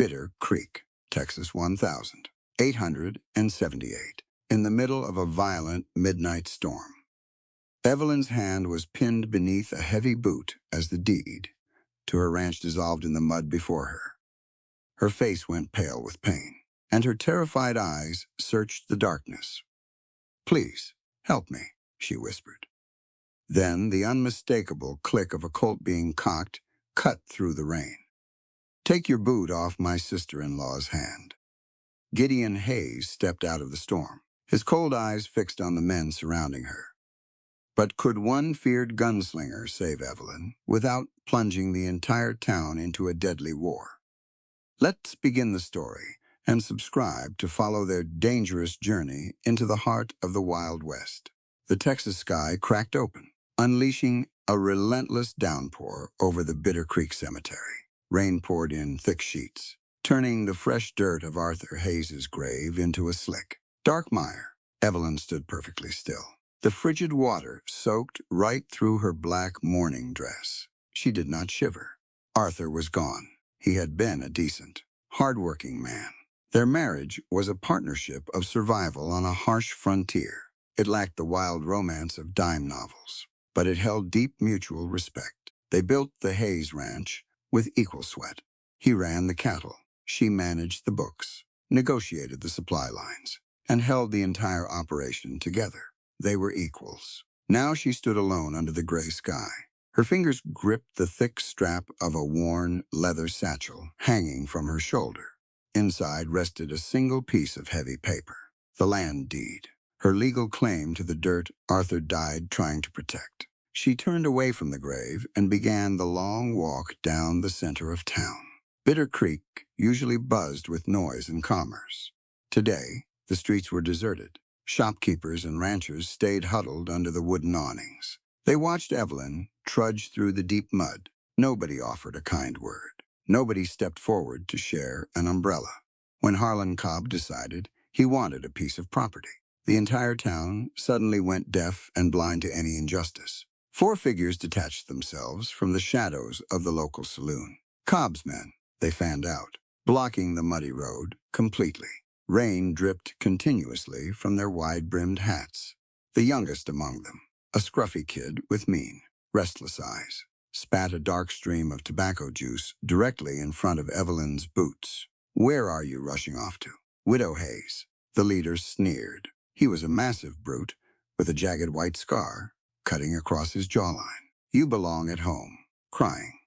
Bitter Creek, Texas 1878, in the middle of a violent midnight storm. Evelyn's hand was pinned beneath a heavy boot as the deed to her ranch dissolved in the mud before her. Her face went pale with pain, and her terrified eyes searched the darkness. "Please, help me," she whispered. Then the unmistakable click of a Colt being cocked cut through the rain. "Take your boot off my sister-in-law's hand." Gideon Hayes stepped out of the storm, his cold eyes fixed on the men surrounding her. But could one feared gunslinger save Evelyn without plunging the entire town into a deadly war? Let's begin the story and subscribe to follow their dangerous journey into the heart of the Wild West. The Texas sky cracked open, unleashing a relentless downpour over the Bitter Creek Cemetery. Rain poured in thick sheets, turning the fresh dirt of Arthur Hayes's grave into a slick, dark mire. Evelyn stood perfectly still. The frigid water soaked right through her black mourning dress. She did not shiver. Arthur was gone. He had been a decent, hard-working man. Their marriage was a partnership of survival on a harsh frontier. It lacked the wild romance of dime novels, but it held deep mutual respect. They built the Hayes Ranch with equal sweat. He ran the cattle. She managed the books, negotiated the supply lines, and held the entire operation together. They were equals. Now she stood alone under the gray sky. Her fingers gripped the thick strap of a worn leather satchel hanging from her shoulder. Inside rested a single piece of heavy paper, the land deed, her legal claim to the dirt Arthur died trying to protect. She turned away from the grave and began the long walk down the center of town. Bitter Creek usually buzzed with noise and commerce. Today, the streets were deserted. Shopkeepers and ranchers stayed huddled under the wooden awnings. They watched Evelyn trudge through the deep mud. Nobody offered a kind word. Nobody stepped forward to share an umbrella. When Harlan Cobb decided he wanted a piece of property, the entire town suddenly went deaf and blind to any injustice. 4 figures detached themselves from the shadows of the local saloon. Cobb's men, they fanned out, blocking the muddy road completely. Rain dripped continuously from their wide-brimmed hats. The youngest among them, a scruffy kid with mean, restless eyes, spat a dark stream of tobacco juice directly in front of Evelyn's boots. "Where are you rushing off to?" "Widow Hayes." The leader sneered. He was a massive brute with a jagged white scar cutting across his jawline. "You belong at home, crying.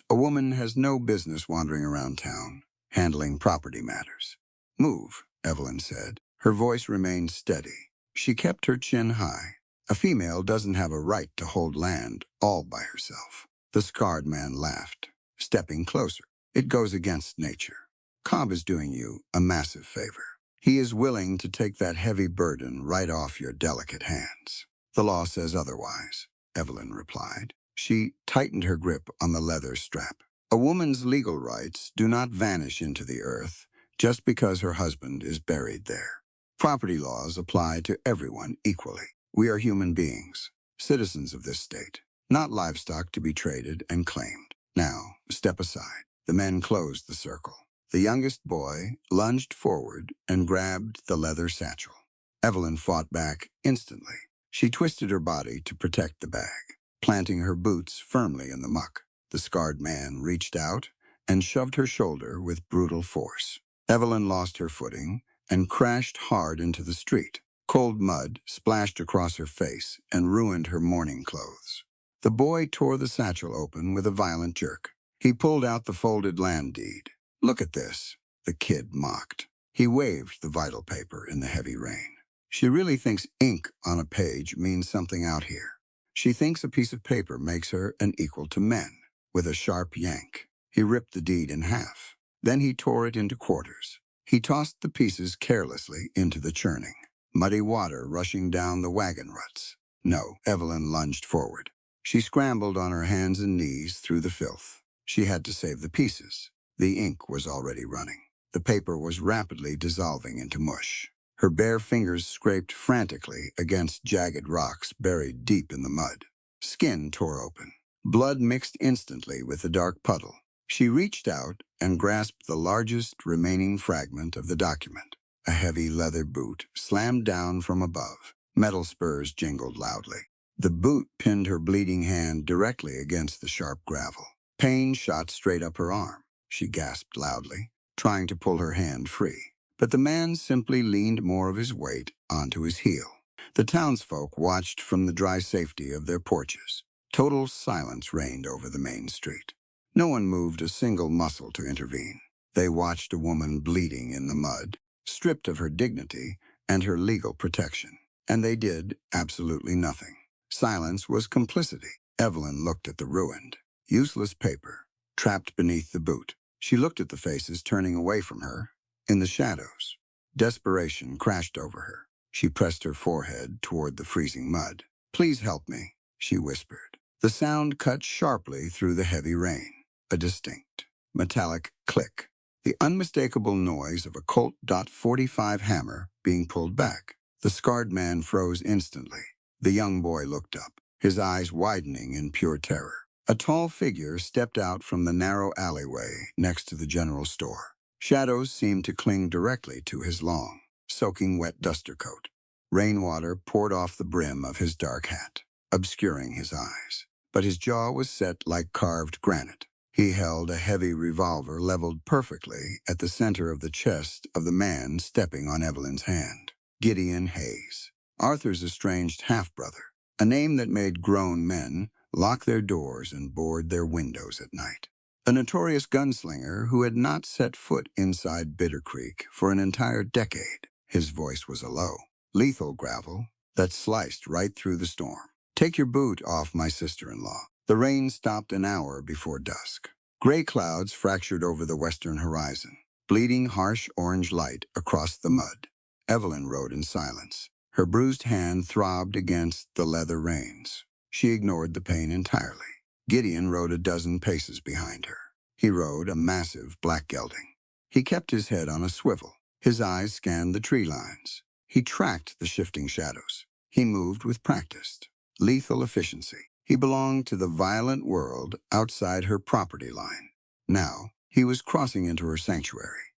A woman has no business wandering around town, handling property matters." "Move," Evelyn said. Her voice remained steady. She kept her chin high. "A female doesn't have a right to hold land all by herself." The scarred man laughed, stepping closer. "It goes against nature. Cobb is doing you a massive favor. He is willing to take that heavy burden right off your delicate hands." "The law says otherwise," Evelyn replied. She tightened her grip on the leather strap. "A woman's legal rights do not vanish into the earth just because her husband is buried there. Property laws apply to everyone equally. We are human beings, citizens of this state, not livestock to be traded and claimed. Now, step aside." The men closed the circle. The youngest boy lunged forward and grabbed the leather satchel. Evelyn fought back instantly. She twisted her body to protect the bag, planting her boots firmly in the muck. The scarred man reached out and shoved her shoulder with brutal force. Evelyn lost her footing and crashed hard into the street. Cold mud splashed across her face and ruined her mourning clothes. The boy tore the satchel open with a violent jerk. He pulled out the folded land deed. "Look at this," the kid mocked. He waved the vital paper in the heavy rain. "She really thinks ink on a page means something out here. She thinks a piece of paper makes her an equal to men." With a sharp yank, he ripped the deed in half. Then he tore it into quarters. He tossed the pieces carelessly into the churning, muddy water rushing down the wagon ruts. "No," Evelyn lunged forward. She scrambled on her hands and knees through the filth. She had to save the pieces. The ink was already running. The paper was rapidly dissolving into mush. Her bare fingers scraped frantically against jagged rocks buried deep in the mud. Skin tore open. Blood mixed instantly with the dark puddle. She reached out and grasped the largest remaining fragment of the document. A heavy leather boot slammed down from above. Metal spurs jingled loudly. The boot pinned her bleeding hand directly against the sharp gravel. Pain shot straight up her arm. She gasped loudly, trying to pull her hand free. But the man simply leaned more of his weight onto his heel. The townsfolk watched from the dry safety of their porches. Total silence reigned over the main street. No one moved a single muscle to intervene. They watched a woman bleeding in the mud, stripped of her dignity and her legal protection. And they did absolutely nothing. Silence was complicity. Evelyn looked at the ruined, useless paper, trapped beneath the boot. She looked at the faces turning away from her. In the shadows, desperation crashed over her. She pressed her forehead toward the freezing mud. "Please help me," she whispered. The sound cut sharply through the heavy rain. A distinct, metallic click. The unmistakable noise of a Colt .45 hammer being pulled back. The scarred man froze instantly. The young boy looked up, his eyes widening in pure terror. A tall figure stepped out from the narrow alleyway next to the general store. Shadows seemed to cling directly to his long, soaking wet duster coat. Rainwater poured off the brim of his dark hat, obscuring his eyes. But his jaw was set like carved granite. He held a heavy revolver leveled perfectly at the center of the chest of the man stepping on Evelyn's hand. Gideon Hayes, Arthur's estranged half-brother, a name that made grown men lock their doors and board their windows at night. A notorious gunslinger who had not set foot inside Bitter Creek for an entire decade. His voice was a low, lethal gravel that sliced right through the storm. "Take your boot off, my sister-in-law." The rain stopped an hour before dusk. Gray clouds fractured over the western horizon, bleeding harsh orange light across the mud. Evelyn rode in silence. Her bruised hand throbbed against the leather reins. She ignored the pain entirely. Gideon rode a dozen paces behind her. He rode a massive black gelding. He kept his head on a swivel. His eyes scanned the tree lines. He tracked the shifting shadows. He moved with practiced, lethal efficiency. He belonged to the violent world outside her property line. Now, he was crossing into her sanctuary.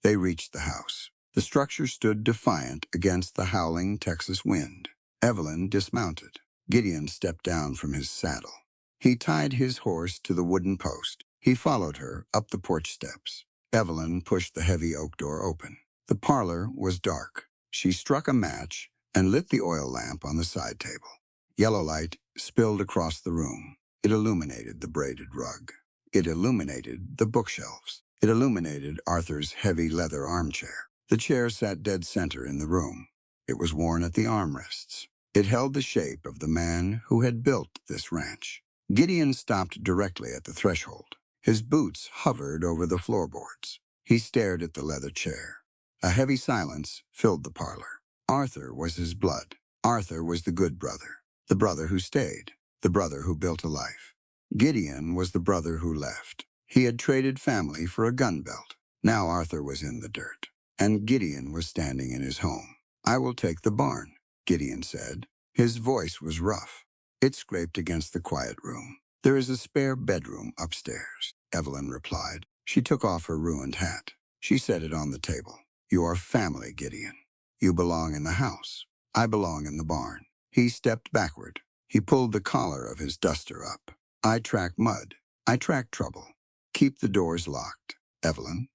They reached the house. The structure stood defiant against the howling Texas wind. Evelyn dismounted. Gideon stepped down from his saddle. He tied his horse to the wooden post. He followed her up the porch steps. Evelyn pushed the heavy oak door open. The parlor was dark. She struck a match and lit the oil lamp on the side table. Yellow light spilled across the room. It illuminated the braided rug. It illuminated the bookshelves. It illuminated Arthur's heavy leather armchair. The chair sat dead center in the room. It was worn at the armrests. It held the shape of the man who had built this ranch. Gideon stopped directly at the threshold. His boots hovered over the floorboards. He stared at the leather chair. A heavy silence filled the parlor. Arthur was his blood. Arthur was the good brother. The brother who stayed. The brother who built a life. Gideon was the brother who left. He had traded family for a gun belt. Now Arthur was in the dirt, and Gideon was standing in his home. "I will take the barn," Gideon said. His voice was rough. It scraped against the quiet room. "There is a spare bedroom upstairs," Evelyn replied. She took off her ruined hat. She set it on the table. "You are family, Gideon. You belong in the house. I belong in the barn." He stepped backward. He pulled the collar of his duster up. "I track mud. I track trouble. Keep the doors locked, Evelyn."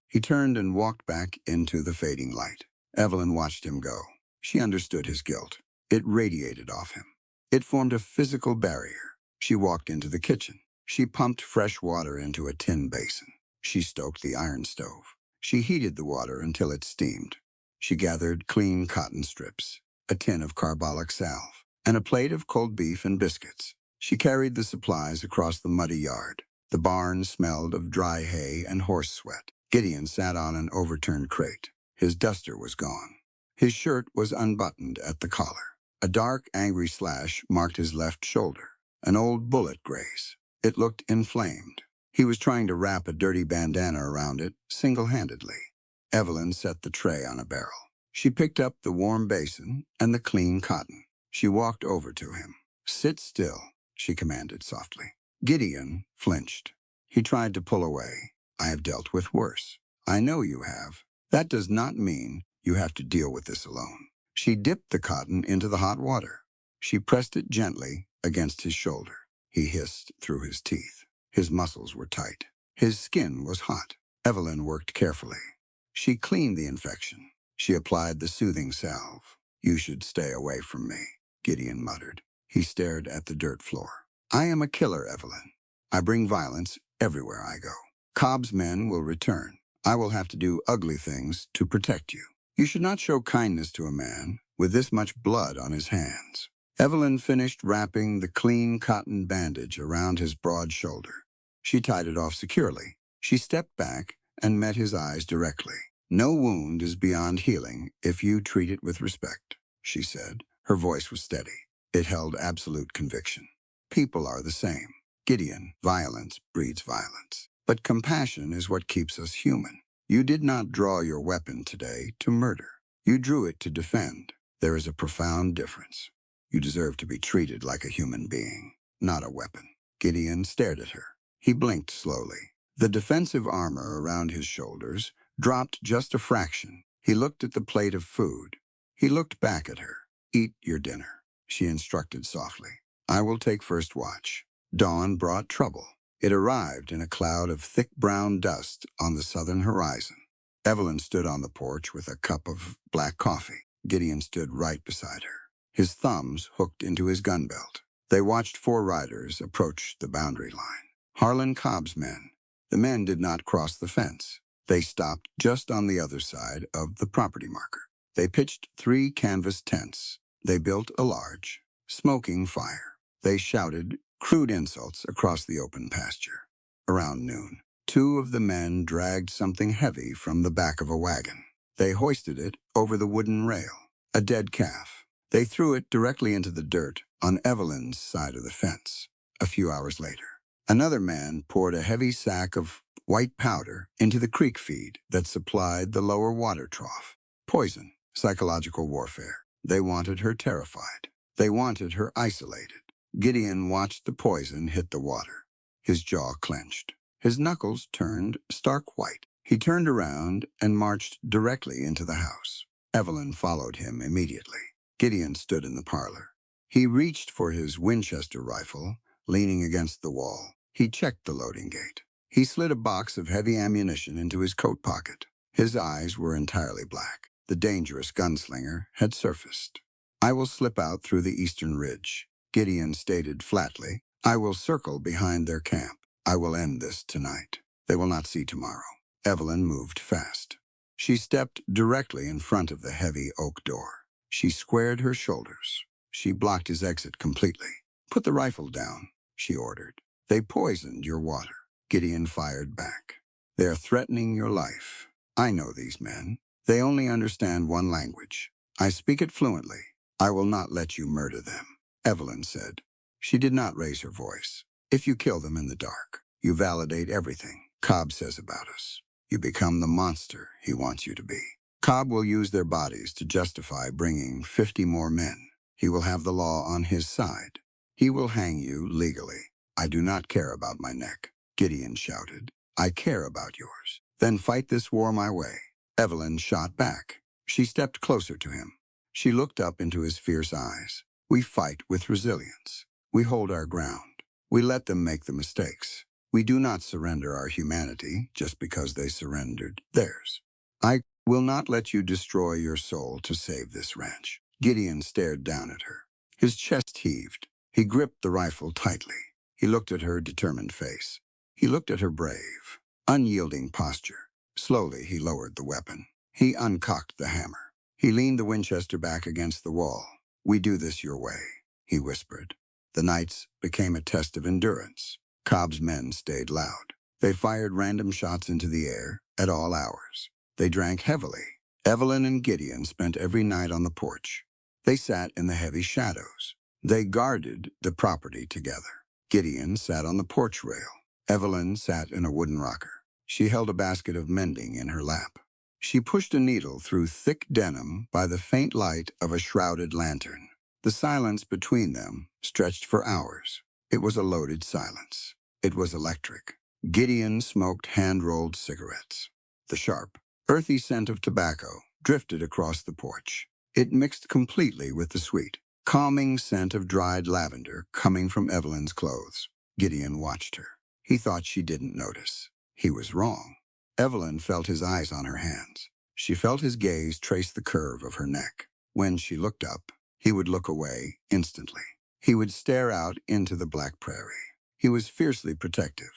He turned and walked back into the fading light. Evelyn watched him go. She understood his guilt. It radiated off him. It formed a physical barrier. She walked into the kitchen. She pumped fresh water into a tin basin. She stoked the iron stove. She heated the water until it steamed. She gathered clean cotton strips, a tin of carbolic salve, and a plate of cold beef and biscuits. She carried the supplies across the muddy yard. The barn smelled of dry hay and horse sweat. Gideon sat on an overturned crate. His duster was gone. His shirt was unbuttoned at the collar. A dark, angry slash marked his left shoulder. An old bullet grazed. It looked inflamed. He was trying to wrap a dirty bandana around it single-handedly. Evelyn set the tray on a barrel. She picked up the warm basin and the clean cotton. She walked over to him. "Sit still," she commanded softly. Gideon flinched. He tried to pull away. I have dealt with worse. I know you have. That does not mean you have to deal with this alone. She dipped the cotton into the hot water. She pressed it gently against his shoulder. He hissed through his teeth. His muscles were tight. His skin was hot. Evelyn worked carefully. She cleaned the infection. She applied the soothing salve. You should stay away from me, Gideon muttered. He stared at the dirt floor. I am a killer, Evelyn. I bring violence everywhere I go. Cobb's men will return. I will have to do ugly things to protect you. You should not show kindness to a man with this much blood on his hands. Evelyn finished wrapping the clean cotton bandage around his broad shoulder. She tied it off securely. She stepped back and met his eyes directly. No wound is beyond healing if you treat it with respect, she said. Her voice was steady. It held absolute conviction. People are the same. Gideon, violence breeds violence. But compassion is what keeps us human. You did not draw your weapon today to murder. You drew it to defend. There is a profound difference. You deserve to be treated like a human being, not a weapon. Gideon stared at her. He blinked slowly. The defensive armor around his shoulders dropped just a fraction. He looked at the plate of food. He looked back at her. Eat your dinner, she instructed softly. I will take first watch. Dawn brought trouble. It arrived in a cloud of thick brown dust on the southern horizon. Evelyn stood on the porch with a cup of black coffee. Gideon stood right beside her, his thumbs hooked into his gun belt. They watched 4 riders approach the boundary line. Harlan Cobb's men. The men did not cross the fence. They stopped just on the other side of the property marker. They pitched 3 canvas tents. They built a large, smoking fire. They shouted crude insults across the open pasture. Around noon, 2 of the men dragged something heavy from the back of a wagon. They hoisted it over the wooden rail, a dead calf. They threw it directly into the dirt on Evelyn's side of the fence. A few hours later, another man poured a heavy sack of white powder into the creek feed that supplied the lower water trough. Poison, psychological warfare. They wanted her terrified. They wanted her isolated. Gideon watched the poison hit the water. His jaw clenched. His knuckles turned stark white. He turned around and marched directly into the house. Evelyn followed him immediately. Gideon stood in the parlor. He reached for his Winchester rifle, leaning against the wall. He checked the loading gate. He slid a box of heavy ammunition into his coat pocket. His eyes were entirely black. The dangerous gunslinger had surfaced. I will slip out through the eastern ridge, Gideon stated flatly. I will circle behind their camp. I will end this tonight. They will not see tomorrow. Evelyn moved fast. She stepped directly in front of the heavy oak door. She squared her shoulders. She blocked his exit completely. Put the rifle down, she ordered. They poisoned your water. Gideon fired back. They are threatening your life. I know these men. They only understand one language. I speak it fluently. I will not let you murder them, Evelyn said. She did not raise her voice. If you kill them in the dark, you validate everything Cobb says about us. You become the monster he wants you to be. Cobb will use their bodies to justify bringing 50 more men. He will have the law on his side. He will hang you legally. I do not care about my neck, Gideon shouted. I care about yours. Then fight this war my way. Evelyn shot back. She stepped closer to him. She looked up into his fierce eyes. We fight with resilience. We hold our ground. We let them make the mistakes. We do not surrender our humanity just because they surrendered theirs. I will not let you destroy your soul to save this ranch. Gideon stared down at her. His chest heaved. He gripped the rifle tightly. He looked at her determined face. He looked at her brave, unyielding posture. Slowly, he lowered the weapon. He uncocked the hammer. He leaned the Winchester back against the wall. We do this your way, he whispered. The nights became a test of endurance. Cobb's men stayed loud. They fired random shots into the air at all hours. They drank heavily. Evelyn and Gideon spent every night on the porch. They sat in the heavy shadows. They guarded the property together. Gideon sat on the porch rail. Evelyn sat in a wooden rocker. She held a basket of mending in her lap. She pushed a needle through thick denim by the faint light of a shrouded lantern. The silence between them stretched for hours. It was a loaded silence. It was electric. Gideon smoked hand-rolled cigarettes. The sharp, earthy scent of tobacco drifted across the porch. It mixed completely with the sweet, calming scent of dried lavender coming from Evelyn's clothes. Gideon watched her. He thought she didn't notice. He was wrong. Evelyn felt his eyes on her hands. She felt his gaze trace the curve of her neck. When she looked up, he would look away instantly. He would stare out into the black prairie. He was fiercely protective.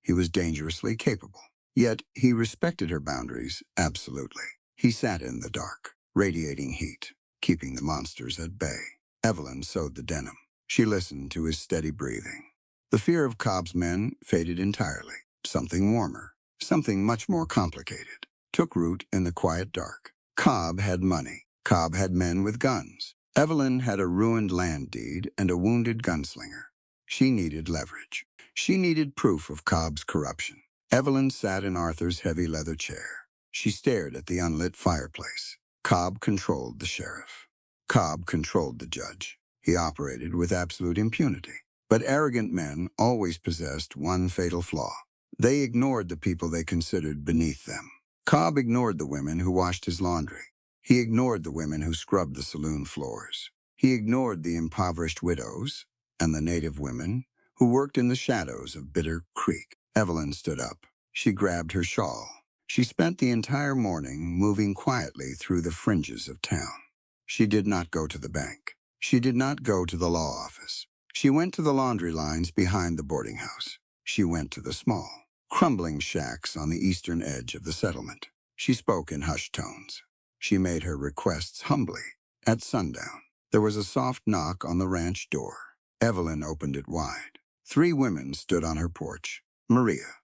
He was dangerously capable. Yet he respected her boundaries absolutely. He sat in the dark, radiating heat, keeping the monsters at bay. Evelyn sewed the denim. She listened to his steady breathing. The fear of Cobb's men faded entirely. Something warmer, something much more complicated, took root in the quiet dark. Cobb had money. Cobb had men with guns. Evelyn had a ruined land deed and a wounded gunslinger. She needed leverage. She needed proof of Cobb's corruption. Evelyn sat in Arthur's heavy leather chair. She stared at the unlit fireplace. Cobb controlled the sheriff. Cobb controlled the judge. He operated with absolute impunity. But arrogant men always possessed one fatal flaw. They ignored the people they considered beneath them. Cobb ignored the women who washed his laundry. He ignored the women who scrubbed the saloon floors. He ignored the impoverished widows and the native women who worked in the shadows of Bitter Creek. Evelyn stood up. She grabbed her shawl. She spent the entire morning moving quietly through the fringes of town. She did not go to the bank. She did not go to the law office. She went to the laundry lines behind the boarding house. She went to the small, crumbling shacks on the eastern edge of the settlement. She spoke in hushed tones. She made her requests humbly. At sundown, there was a soft knock on the ranch door. Evelyn opened it wide. 3 women stood on her porch. Maria,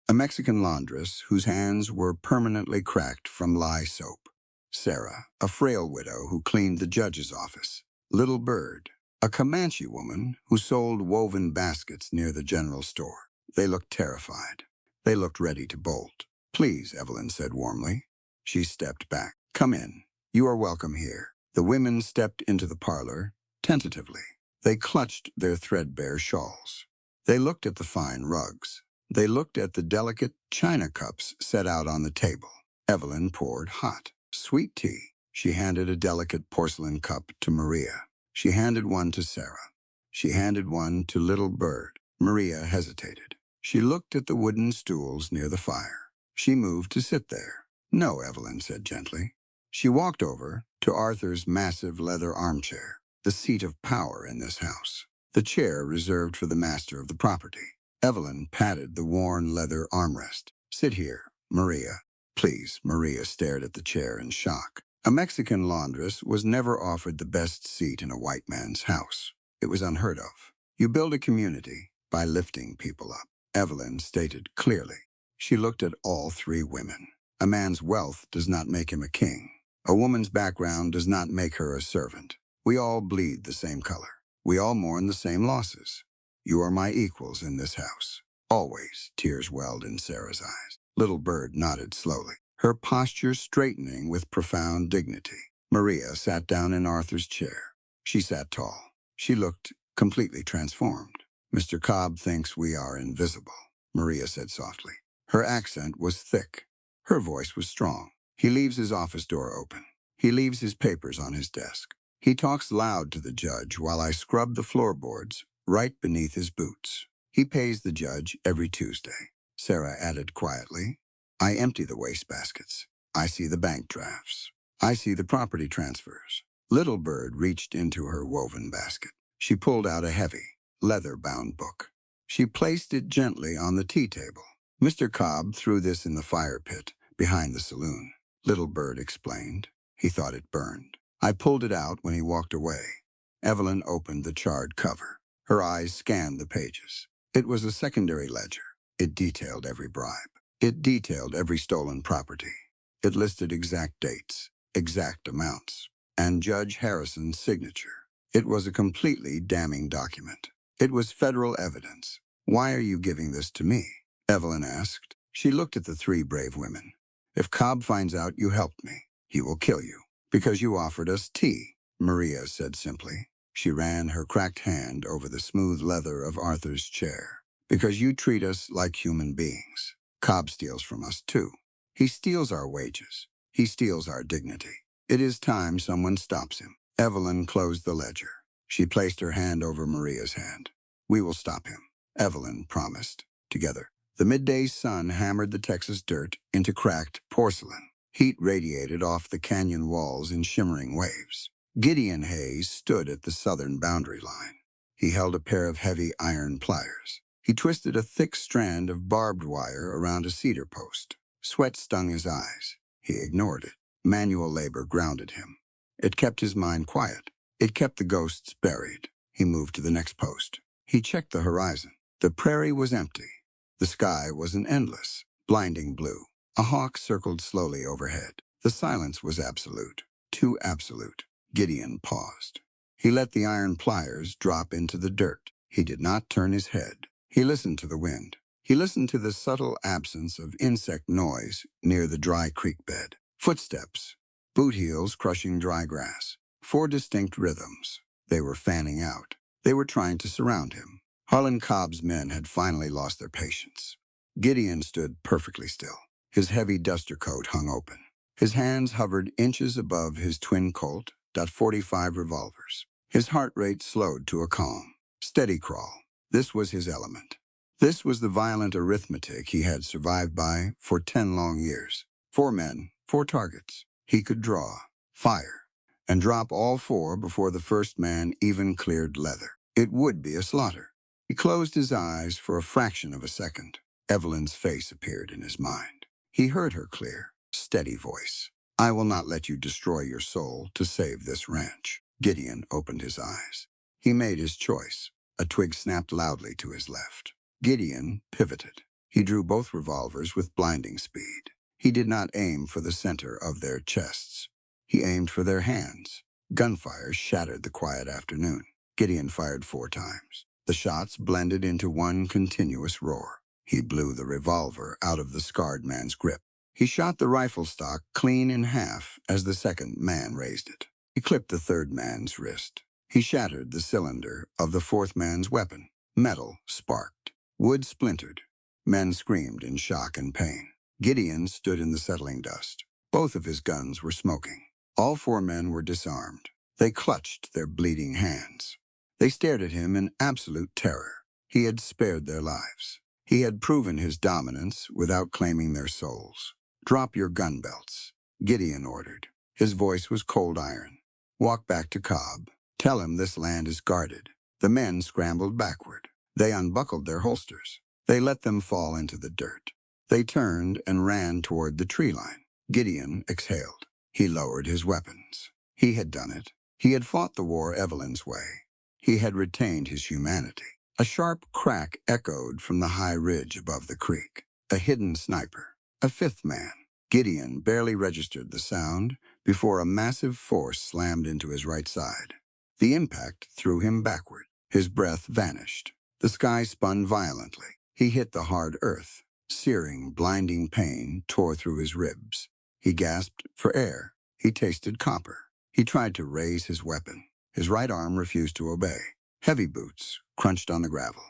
a Mexican laundress whose hands were permanently cracked from lye soap. Sarah, a frail widow who cleaned the judge's office. Little Bird, a Comanche woman who sold woven baskets near the general store. They looked terrified. They looked ready to bolt. "Please," Evelyn said warmly. She stepped back. "Come in. You are welcome here." The women stepped into the parlor, tentatively. They clutched their threadbare shawls. They looked at the fine rugs. They looked at the delicate china cups set out on the table. Evelyn poured hot, sweet tea. She handed a delicate porcelain cup to Maria. She handed one to Sarah. She handed one to Little Bird. Maria hesitated. She looked at the wooden stools near the fire. She moved to sit there. "No," Evelyn said gently. She walked over to Arthur's massive leather armchair, the seat of power in this house, the chair reserved for the master of the property. Evelyn patted the worn leather armrest. "Sit here, Maria." "Please." Maria stared at the chair in shock. A Mexican laundress was never offered the best seat in a white man's house. It was unheard of. You build a community by lifting people up, Evelyn stated clearly. She looked at all 3 women. A man's wealth does not make him a king. A woman's background does not make her a servant. We all bleed the same color. We all mourn the same losses. You are my equals in this house. Always. Tears welled in Sarah's eyes. Little Bird nodded slowly, her posture straightening with profound dignity. Maria sat down in Arthur's chair. She sat tall. She looked completely transformed. "Mr. Cobb thinks we are invisible," Maria said softly. Her accent was thick. Her voice was strong. "He leaves his office door open. He leaves his papers on his desk. He talks loud to the judge while I scrub the floorboards right beneath his boots. He pays the judge every Tuesday." Sarah added quietly, "I empty the wastebaskets. I see the bank drafts. I see the property transfers." Little Bird reached into her woven basket. She pulled out a heavy, leather-bound book. She placed it gently on the tea table. "Mr. Cobb threw this in the fire pit behind the saloon," Little Bird explained. "He thought it burned. I pulled it out when he walked away." Evelyn opened the charred cover. Her eyes scanned the pages. It was a secondary ledger. It detailed every bribe. It detailed every stolen property. It listed exact dates, exact amounts, and Judge Harrison's signature. It was a completely damning document. It was federal evidence. "Why are you giving this to me?" Evelyn asked. She looked at the 3 brave women. "If Cobb finds out you helped me, he will kill you. Because you offered us tea," Maria said simply. She ran her cracked hand over the smooth leather of Arthur's chair. Because you treat us like human beings. Cobb steals from us too. He steals our wages. He steals our dignity. It is time someone stops him. Evelyn closed the ledger. She placed her hand over Maria's hand. We will stop him, Evelyn promised. Together, the midday sun hammered the Texas dirt into cracked porcelain. Heat radiated off the canyon walls in shimmering waves. Gideon Hayes stood at the southern boundary line. He held a pair of heavy iron pliers. He twisted a thick strand of barbed wire around a cedar post. Sweat stung his eyes. He ignored it. Manual labor grounded him. It kept his mind quiet. It kept the ghosts buried. He moved to the next post. He checked the horizon. The prairie was empty. The sky was an endless, blinding blue. A hawk circled slowly overhead. The silence was absolute. Too absolute. Gideon paused. He let the iron pliers drop into the dirt. He did not turn his head. He listened to the wind. He listened to the subtle absence of insect noise near the dry creek bed. Footsteps, boot heels crushing dry grass. 4 distinct rhythms. They were fanning out. They were trying to surround him. Harlan Cobb's men had finally lost their patience. Gideon stood perfectly still. His heavy duster coat hung open. His hands hovered inches above his twin Colt .45 revolvers. His heart rate slowed to a calm, steady crawl. This was his element. This was the violent arithmetic he had survived by for 10 long years. 4 men, 4 targets. He could draw, fire, and drop all 4 before the first man even cleared leather. It would be a slaughter. He closed his eyes for a fraction of a second. Evelyn's face appeared in his mind. He heard her clear, steady voice. I will not let you destroy your soul to save this ranch. Gideon opened his eyes. He made his choice. A twig snapped loudly to his left. Gideon pivoted. He drew both revolvers with blinding speed. He did not aim for the center of their chests. He aimed for their hands. Gunfire shattered the quiet afternoon. Gideon fired 4 times. The shots blended into one continuous roar. He blew the revolver out of the scarred man's grip. He shot the rifle stock clean in half as the second man raised it. He clipped the third man's wrist. He shattered the cylinder of the fourth man's weapon. Metal sparked. Wood splintered. Men screamed in shock and pain. Gideon stood in the settling dust. Both of his guns were smoking. All 4 men were disarmed. They clutched their bleeding hands. They stared at him in absolute terror. He had spared their lives. He had proven his dominance without claiming their souls. Drop your gun belts, Gideon ordered. His voice was cold iron. Walk back to Cobb. Tell him this land is guarded. The men scrambled backward. They unbuckled their holsters. They let them fall into the dirt. They turned and ran toward the tree line. Gideon exhaled. He lowered his weapons. He had done it. He had fought the war Evelyn's way. He had retained his humanity. A sharp crack echoed from the high ridge above the creek. A hidden sniper. A 5th man. Gideon barely registered the sound before a massive force slammed into his right side. The impact threw him backward. His breath vanished. The sky spun violently. He hit the hard earth. Searing, blinding pain tore through his ribs. He gasped for air. He tasted copper. He tried to raise his weapon. His right arm refused to obey. Heavy boots crunched on the gravel.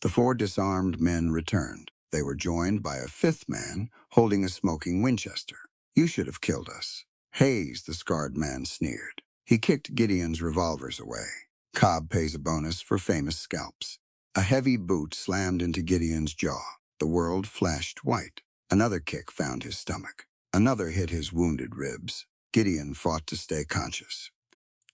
The 4 disarmed men returned. They were joined by a 5th man holding a smoking Winchester. You should have killed us. Hayes, the scarred man, sneered. He kicked Gideon's revolvers away. Cobb pays a bonus for famous scalps. A heavy boot slammed into Gideon's jaw. The world flashed white. Another kick found his stomach. Another hit his wounded ribs. Gideon fought to stay conscious.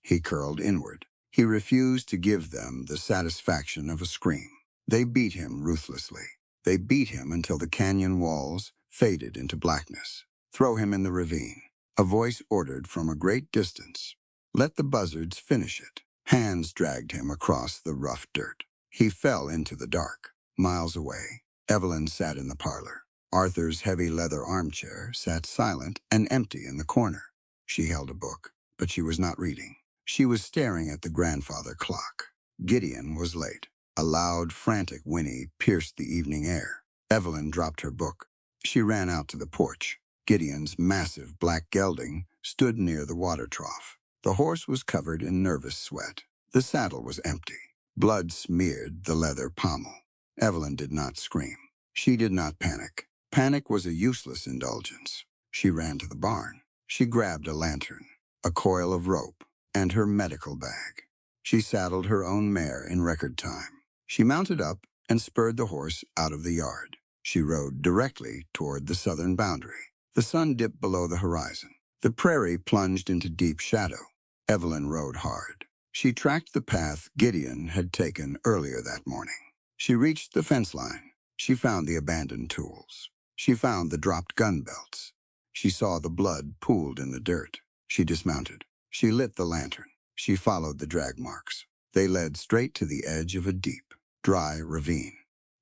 He curled inward. He refused to give them the satisfaction of a scream. They beat him ruthlessly. They beat him until the canyon walls faded into blackness. Throw him in the ravine. A voice ordered from a great distance. Let the buzzards finish it. Hands dragged him across the rough dirt. He fell into the dark. Miles away, Evelyn sat in the parlor. Arthur's heavy leather armchair sat silent and empty in the corner. She held a book, but she was not reading. She was staring at the grandfather clock. Gideon was late. A loud, frantic whinny pierced the evening air. Evelyn dropped her book. She ran out to the porch. Gideon's massive black gelding stood near the water trough. The horse was covered in nervous sweat. The saddle was empty. Blood smeared the leather pommel. Evelyn did not scream. She did not panic. Panic was a useless indulgence. She ran to the barn. She grabbed a lantern, a coil of rope, and her medical bag. She saddled her own mare in record time. She mounted up and spurred the horse out of the yard. She rode directly toward the southern boundary. The sun dipped below the horizon. The prairie plunged into deep shadow. Evelyn rode hard. She tracked the path Gideon had taken earlier that morning. She reached the fence line. She found the abandoned tools. She found the dropped gun belts. She saw the blood pooled in the dirt. She dismounted. She lit the lantern. She followed the drag marks. They led straight to the edge of a deep, dry ravine.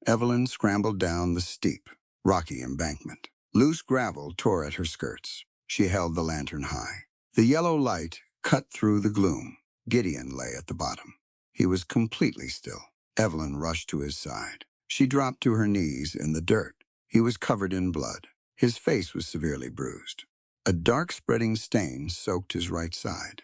Evelyn scrambled down the steep, rocky embankment. Loose gravel tore at her skirts. She held the lantern high. The yellow light cut through the gloom. Gideon lay at the bottom. He was completely still. Evelyn rushed to his side. She dropped to her knees in the dirt. He was covered in blood. His face was severely bruised. A dark spreading stain soaked his right side.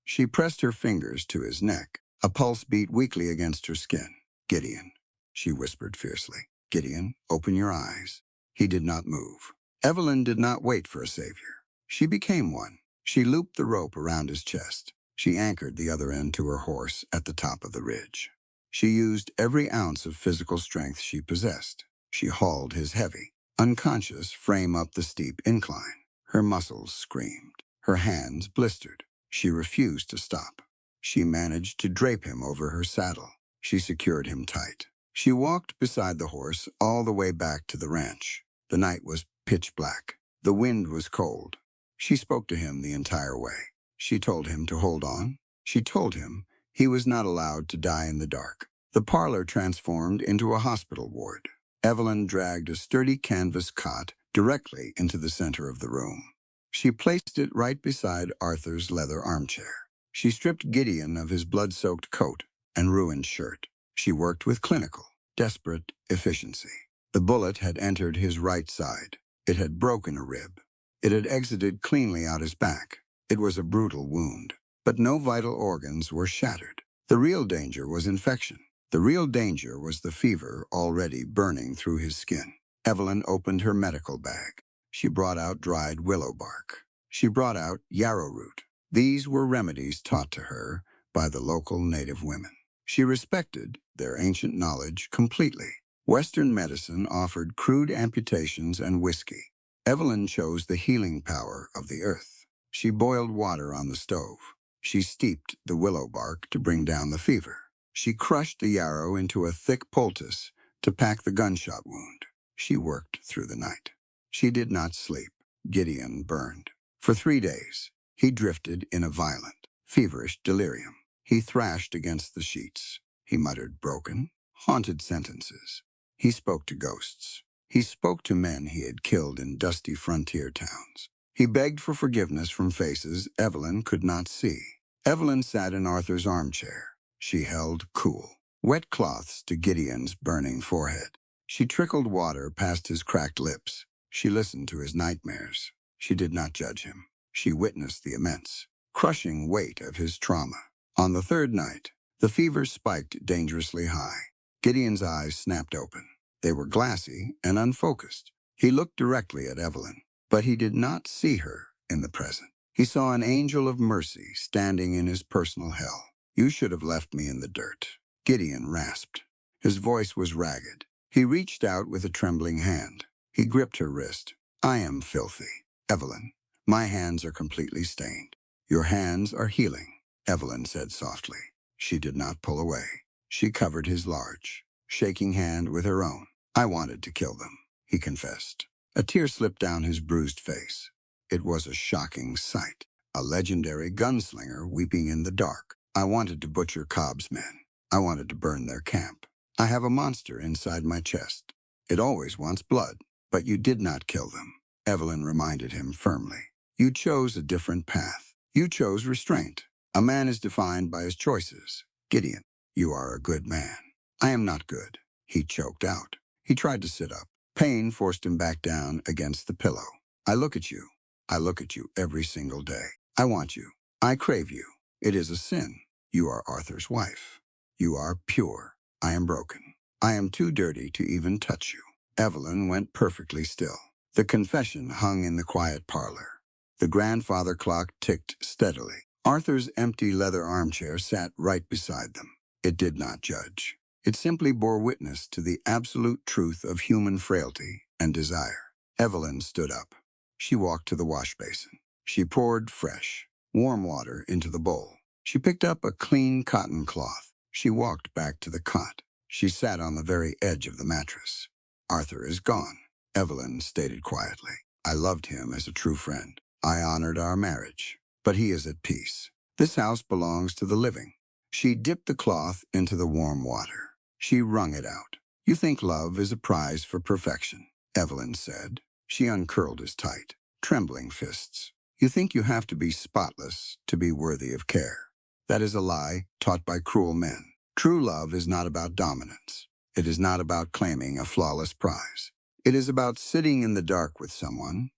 She pressed her fingers to his neck. A pulse beat weakly against her skin. Gideon, she whispered fiercely. Gideon, open your eyes. He did not move. Evelyn did not wait for a savior. She became one. She looped the rope around his chest. She anchored the other end to her horse at the top of the ridge. She used every ounce of physical strength she possessed. She hauled his heavy, unconscious frame up the steep incline. Her muscles screamed. Her hands blistered. She refused to stop. She managed to drape him over her saddle. She secured him tight. She walked beside the horse all the way back to the ranch. The night was pitch black. The wind was cold. She spoke to him the entire way. She told him to hold on. She told him he was not allowed to die in the dark. The parlor transformed into a hospital ward. Evelyn dragged a sturdy canvas cot directly into the center of the room. She placed it right beside Arthur's leather armchair. She stripped Gideon of his blood-soaked coat and ruined shirt. She worked with clinical, desperate efficiency. The bullet had entered his right side. It had broken a rib. It had exited cleanly out his back. It was a brutal wound, but no vital organs were shattered. The real danger was infection. The real danger was the fever already burning through his skin. Evelyn opened her medical bag. She brought out dried willow bark. She brought out yarrow root. These were remedies taught to her by the local native women. She respected their ancient knowledge completely. Western medicine offered crude amputations and whiskey. Evelyn chose the healing power of the earth. She boiled water on the stove. She steeped the willow bark to bring down the fever. She crushed the yarrow into a thick poultice to pack the gunshot wound. She worked through the night. She did not sleep. Gideon burned. For 3 days, he drifted in a violent, feverish delirium. He thrashed against the sheets. He muttered broken, haunted sentences. He spoke to ghosts. He spoke to men he had killed in dusty frontier towns. He begged for forgiveness from faces Evelyn could not see. Evelyn sat in Arthur's armchair. She held cool, wet cloths to Gideon's burning forehead. She trickled water past his cracked lips. She listened to his nightmares. She did not judge him. She witnessed the immense, crushing weight of his trauma. On the 3rd night, the fever spiked dangerously high. Gideon's eyes snapped open. They were glassy and unfocused. He looked directly at Evelyn, but he did not see her in the present. He saw an angel of mercy standing in his personal hell. You should have left me in the dirt. Gideon rasped. His voice was ragged. He reached out with a trembling hand. He gripped her wrist. I am filthy. Evelyn, my hands are completely stained. Your hands are healing, Evelyn said softly. She did not pull away. She covered his large, shaking hand with her own. I wanted to kill them, he confessed. A tear slipped down his bruised face. It was a shocking sight. A legendary gunslinger weeping in the dark. I wanted to butcher Cobb's men. I wanted to burn their camp. I have a monster inside my chest. It always wants blood, but you did not kill them, Evelyn reminded him firmly. You chose a different path. You chose restraint. A man is defined by his choices. Gideon, you are a good man. I am not good, he choked out. He tried to sit up. Pain forced him back down against the pillow. I look at you. I look at you every single day. I want you. I crave you. It is a sin. You are Arthur's wife. You are pure. I am broken. I am too dirty to even touch you. Evelyn went perfectly still. The confession hung in the quiet parlor. The grandfather clock ticked steadily. Arthur's empty leather armchair sat right beside them. It did not judge. It simply bore witness to the absolute truth of human frailty and desire. Evelyn stood up. She walked to the wash basin. She poured fresh, warm water into the bowl. She picked up a clean cotton cloth. She walked back to the cot. She sat on the very edge of the mattress. Arthur is gone, Evelyn stated quietly. I loved him as a true friend. I honored our marriage, but he is at peace. This house belongs to the living. She dipped the cloth into the warm water. She wrung it out. You think love is a prize for perfection, Evelyn said. She uncurled his tight, trembling fists. You think you have to be spotless to be worthy of care. That is a lie taught by cruel men. True love is not about dominance. It is not about claiming a flawless prize. It is about sitting in the dark with someone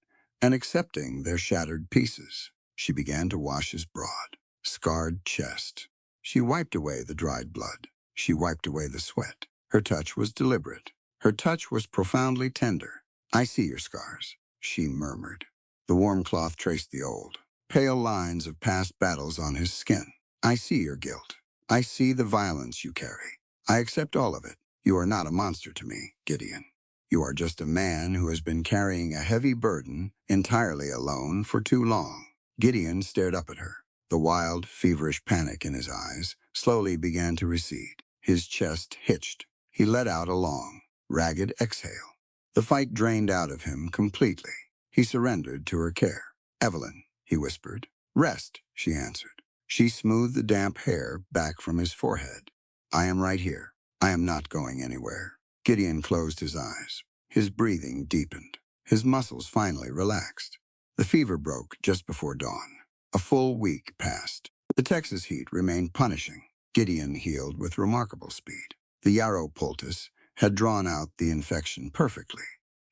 and accepting their shattered pieces. She began to wash his broad, scarred chest. She wiped away the dried blood. She wiped away the sweat. Her touch was deliberate. Her touch was profoundly tender. I see your scars, she murmured. The warm cloth traced the old, pale lines of past battles on his skin. I see your guilt. I see the violence you carry. I accept all of it. You are not a monster to me, Gideon. You are just a man who has been carrying a heavy burden entirely alone for too long. Gideon stared up at her. The wild, feverish panic in his eyes slowly began to recede. His chest hitched. He let out a long, ragged exhale. The fight drained out of him completely. He surrendered to her care. Evelyn, he whispered. Rest, she answered. She smoothed the damp hair back from his forehead. I am right here. I am not going anywhere. Gideon closed his eyes. His breathing deepened. His muscles finally relaxed. The fever broke just before dawn. A full week passed. The Texas heat remained punishing. Gideon healed with remarkable speed. The yarrow poultice had drawn out the infection perfectly.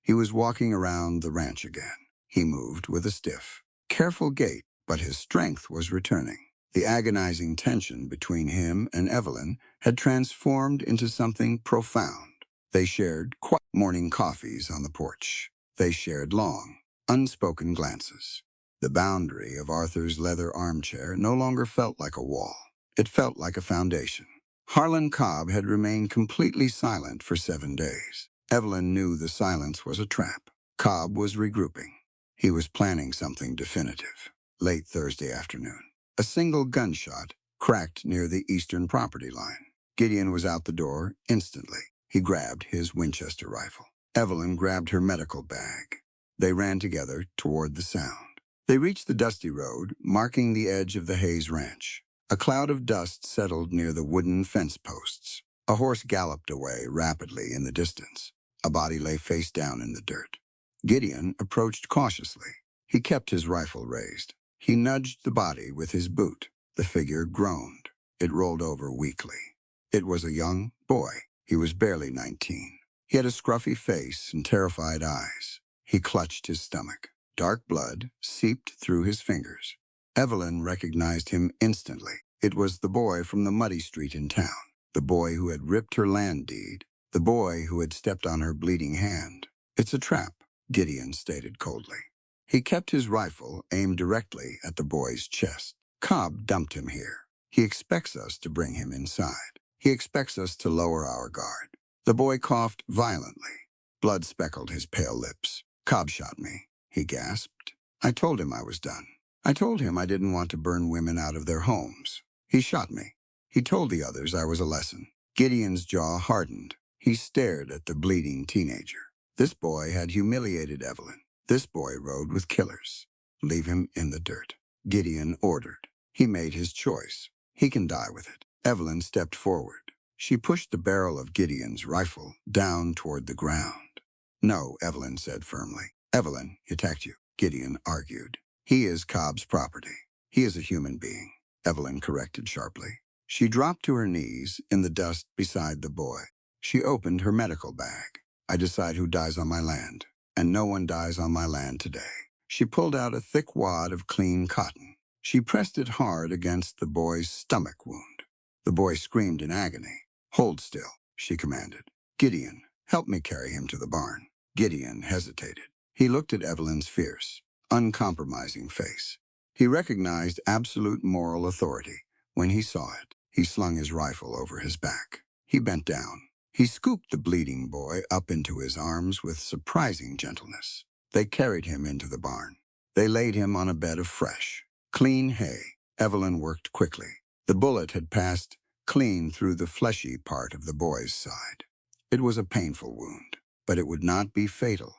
He was walking around the ranch again. He moved with a stiff, careful gait, but his strength was returning. The agonizing tension between him and Evelyn had transformed into something profound. They shared quiet morning coffees on the porch. They shared long, unspoken glances. The boundary of Arthur's leather armchair no longer felt like a wall. It felt like a foundation. Harlan Cobb had remained completely silent for 7 days. Evelyn knew the silence was a trap. Cobb was regrouping. He was planning something definitive. Late Thursday afternoon, a single gunshot cracked near the eastern property line. Gideon was out the door instantly. He grabbed his Winchester rifle. Evelyn grabbed her medical bag. They ran together toward the sound. They reached the dusty road, marking the edge of the Hayes Ranch. A cloud of dust settled near the wooden fence posts. A horse galloped away rapidly in the distance. A body lay face down in the dirt. Gideon approached cautiously. He kept his rifle raised. He nudged the body with his boot. The figure groaned. It rolled over weakly. It was a young boy. He was barely 19. He had a scruffy face and terrified eyes. He clutched his stomach. Dark blood seeped through his fingers. Evelyn recognized him instantly. It was the boy from the muddy street in town. The boy who had ripped her land deed. The boy who had stepped on her bleeding hand. It's a trap, Gideon stated coldly. He kept his rifle aimed directly at the boy's chest. Cobb dumped him here. He expects us to bring him inside. He expects us to lower our guard. The boy coughed violently. Blood speckled his pale lips. Cobb shot me, he gasped. I told him I was done. I told him I didn't want to burn women out of their homes. He shot me. He told the others I was a lesson. Gideon's jaw hardened. He stared at the bleeding teenager. This boy had humiliated Evelyn. This boy rode with killers. Leave him in the dirt, Gideon ordered. He made his choice. He can die with it. Evelyn stepped forward. She pushed the barrel of Gideon's rifle down toward the ground. No, Evelyn said firmly. Evelyn, he attacked you, Gideon argued. He is Cobb's property. He is a human being, Evelyn corrected sharply. She dropped to her knees in the dust beside the boy. She opened her medical bag. I decide who dies on my land, and no one dies on my land today. She pulled out a thick wad of clean cotton. She pressed it hard against the boy's stomach wound. The boy screamed in agony. Hold still, she commanded. Gideon, help me carry him to the barn. Gideon hesitated. He looked at Evelyn's fierce, uncompromising face. He recognized absolute moral authority. When he saw it, he slung his rifle over his back. He bent down. He scooped the bleeding boy up into his arms with surprising gentleness. They carried him into the barn. They laid him on a bed of fresh, clean hay. Evelyn worked quickly. The bullet had passed clean through the fleshy part of the boy's side. It was a painful wound, but it would not be fatal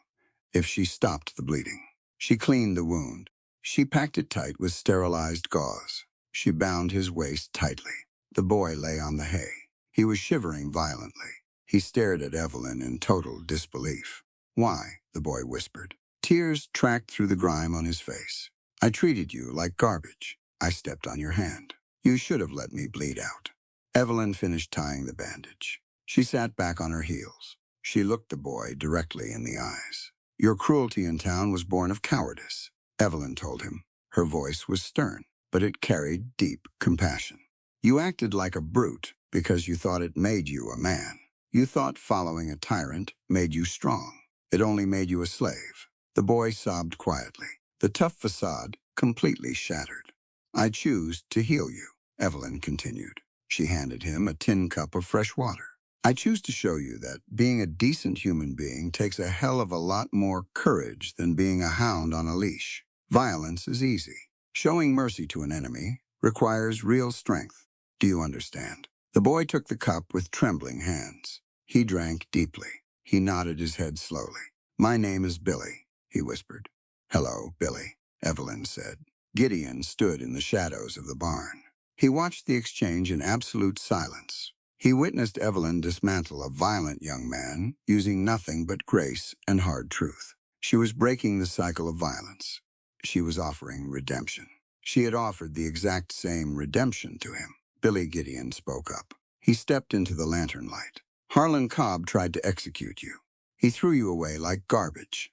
if she stopped the bleeding. She cleaned the wound. She packed it tight with sterilized gauze. She bound his waist tightly. The boy lay on the hay. He was shivering violently. He stared at Evelyn in total disbelief. "Why?" the boy whispered. Tears tracked through the grime on his face. "I treated you like garbage. I stepped on your hand. You should have let me bleed out." Evelyn finished tying the bandage. She sat back on her heels. She looked the boy directly in the eyes. "Your cruelty in town was born of cowardice," Evelyn told him. Her voice was stern, but it carried deep compassion. "You acted like a brute because you thought it made you a man. You thought following a tyrant made you strong. It only made you a slave." The boy sobbed quietly, the tough facade completely shattered. "I choose to heal you," Evelyn continued. She handed him a tin cup of fresh water. "I choose to show you that being a decent human being takes a hell of a lot more courage than being a hound on a leash. Violence is easy. Showing mercy to an enemy requires real strength. Do you understand?" The boy took the cup with trembling hands. He drank deeply. He nodded his head slowly. "My name is Billy," he whispered. "Hello, Billy," Evelyn said. Gideon stood in the shadows of the barn. He watched the exchange in absolute silence. He witnessed Evelyn dismantle a violent young man using nothing but grace and hard truth. She was breaking the cycle of violence. She was offering redemption. She had offered the exact same redemption to him. Billy Gideon spoke up. He stepped into the lantern light. "Harlan Cobb tried to execute you. He threw you away like garbage.